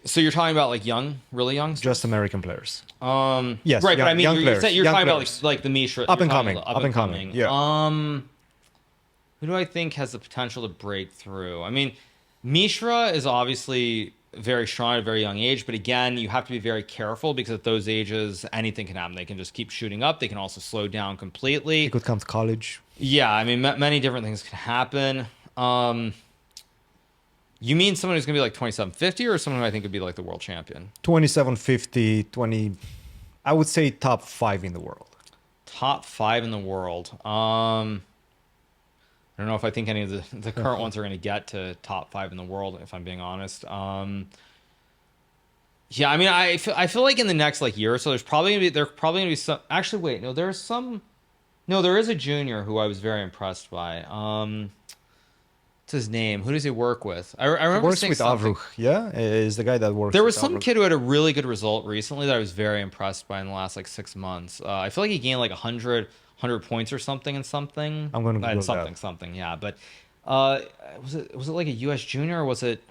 So you're talking about like young, really young? Just American players. Yes, right. But I mean, young you're players, talking young about players. like the Mishra, Up you're and talking coming, about up and coming. Yeah. Who do I think has the potential to break through? I mean, Mishra is obviously very strong at a very young age, but again, you have to be very careful because at those ages, anything can happen. They can just keep shooting up. They can also slow down completely. He could come to college. Yeah, I mean, many different things can happen. You mean someone who's going to be like 2750 or someone who I think could be like the world champion? 2750, 20, I would say top 5 in the world. Top 5 in the world. I don't know if I think any of the current ones are going to get to top 5 in the world, if I'm being honest. Yeah, I mean, I feel like in the next like year or so, there's probably gonna be some. Actually, wait, no, there's some. No, there is a junior who I was very impressed by. What's his name? Who does he work with? I remember Works seeing with something. Avruch, yeah? Is the guy that works There with was some Avruch. kid who had a really good result recently that I was very impressed by in the last like 6 months. I feel like he gained like 100 points or something and something. I'm gonna Google something that. something, yeah. But was it like a U.S. junior or was it?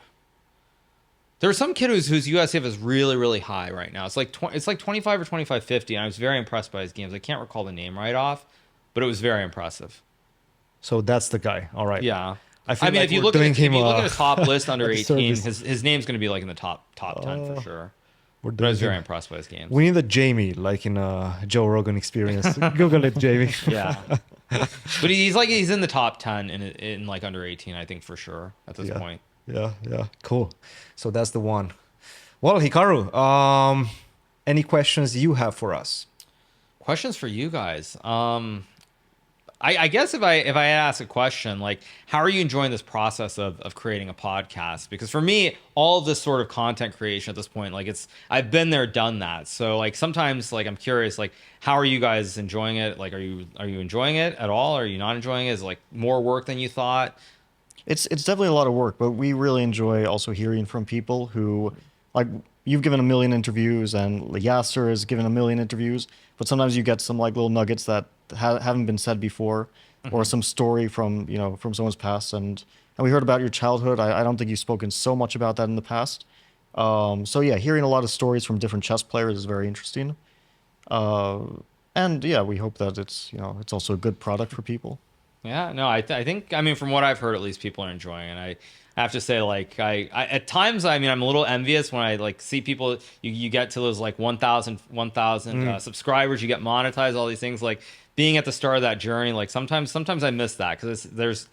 There's some kid whose USF is really really high right now. It's like 25 or 2550, and I was very impressed by his games. I can't recall the name right off, but it was very impressive. So that's the guy. All right. Yeah. I feel I mean, like if you we're look at doing if you him, look at his top list under a 18, disservice. his name's going to be like in the top 10 for sure. We're But I was doing very him. impressed by his games. We need a Jamie, like in a Joe Rogan experience. Google it, Jamie. Yeah. But he's in the top 10 in like under 18, I think for sure at this Yeah. point. Yeah. Cool. So that's the one. Well, Hikaru, any questions you have for us? Questions for you guys. I guess if I ask a question like, how are you enjoying this process of creating a podcast? Because for me, all of this sort of content creation at this point, like I've been there, done that. So like sometimes like I'm curious, like how are you guys enjoying it? Like are you enjoying it at all? Are you not enjoying it? Is it like more work than you thought? It's definitely a lot of work, but we really enjoy also hearing from people who, like, you've given a million interviews and Yasser has given a million interviews, but sometimes you get some like little nuggets that haven't been said before, or some story from from someone's past, and we heard about your childhood. I don't think you've spoken so much about that in the past. So yeah, hearing a lot of stories from different chess players is very interesting. And yeah, we hope that it's it's also a good product for people. Yeah, no, I think, I mean, from what I've heard, at least people are enjoying it. And I have to say, like, I at times, I mean, I'm a little envious when I like see people, you get to those like 1,000 subscribers, you get monetized, all these things, like being at the start of that journey. Like sometimes I miss that because there's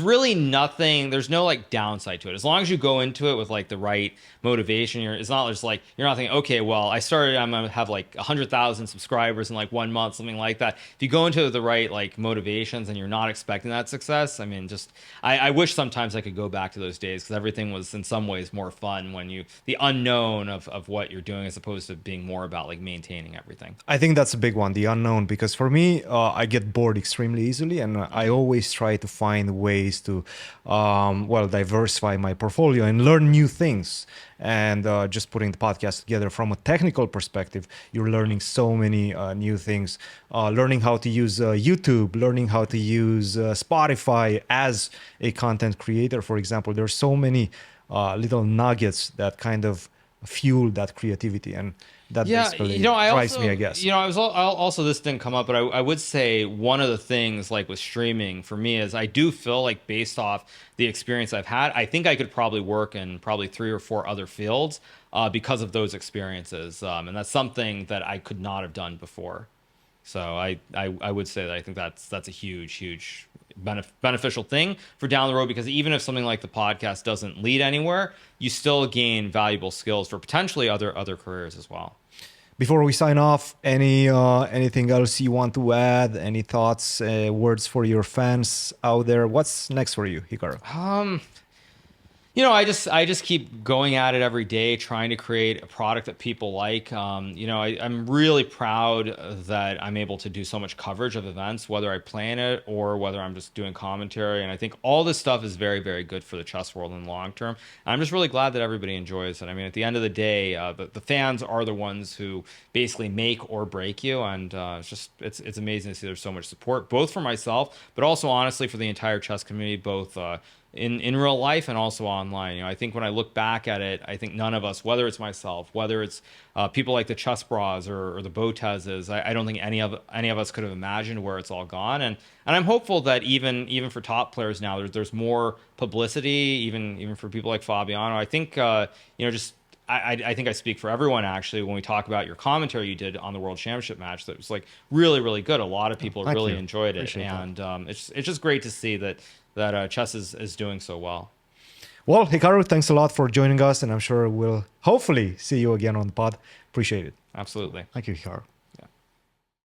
really nothing, there's no like downside to it. As long as you go into it with like the right motivation, it's not just like, you're not thinking, okay, well, I'm going to have like 100,000 subscribers in like 1 month, something like that. If you go into it with the right like motivations and you're not expecting that success, I mean, just, I wish sometimes I could go back to those days because everything was in some ways more fun when the unknown of what you're doing as opposed to being more about like maintaining everything. I think that's a big one, the unknown, because for me, I get bored extremely easily, and I always try to find ways to, diversify my portfolio and learn new things. And just putting the podcast together from a technical perspective, you're learning so many new things. Learning how to use YouTube, learning how to use Spotify as a content creator, for example. There's so many little nuggets that kind of fuel that creativity, and that basically drives me, I guess. I was also, this didn't come up, but I would say one of the things like with streaming for me is I do feel like based off the experience I've had, I think I could probably work in probably 3 or 4 other fields because of those experiences, and that's something that I could not have done before. So I would say that I think that's a huge beneficial thing for down the road, because even if something like the podcast doesn't lead anywhere, you still gain valuable skills for potentially other careers as well. Before we sign off, anything else you want to add? Any thoughts, words for your fans out there? What's next for you, Hikaru? I just keep going at it every day, trying to create a product that people like. I'm really proud that I'm able to do so much coverage of events, whether I plan it or whether I'm just doing commentary. And I think all this stuff is very, very good for the chess world in the long term. And I'm just really glad that everybody enjoys it. I mean, at the end of the day, the fans are the ones who basically make or break you. And it's amazing to see there's so much support, both for myself, but also honestly for the entire chess community, both in real life and also online. I think when I look back at it, I think none of us, whether it's myself, whether it's people like the Chess Bras or the Botezes, I don't think any of us could have imagined where it's all gone. And I'm hopeful that even for top players now, there's more publicity, even for people like Fabiano. I think I think I speak for everyone actually when we talk about your commentary you did on the World Championship match. That was like really, really good. A lot of people really enjoyed it. Appreciate and it's just great to see that chess is doing so well. Well, Hikaru, thanks a lot for joining us, and I'm sure we'll hopefully see you again on the pod. Appreciate it. Absolutely. Thank you, Hikaru.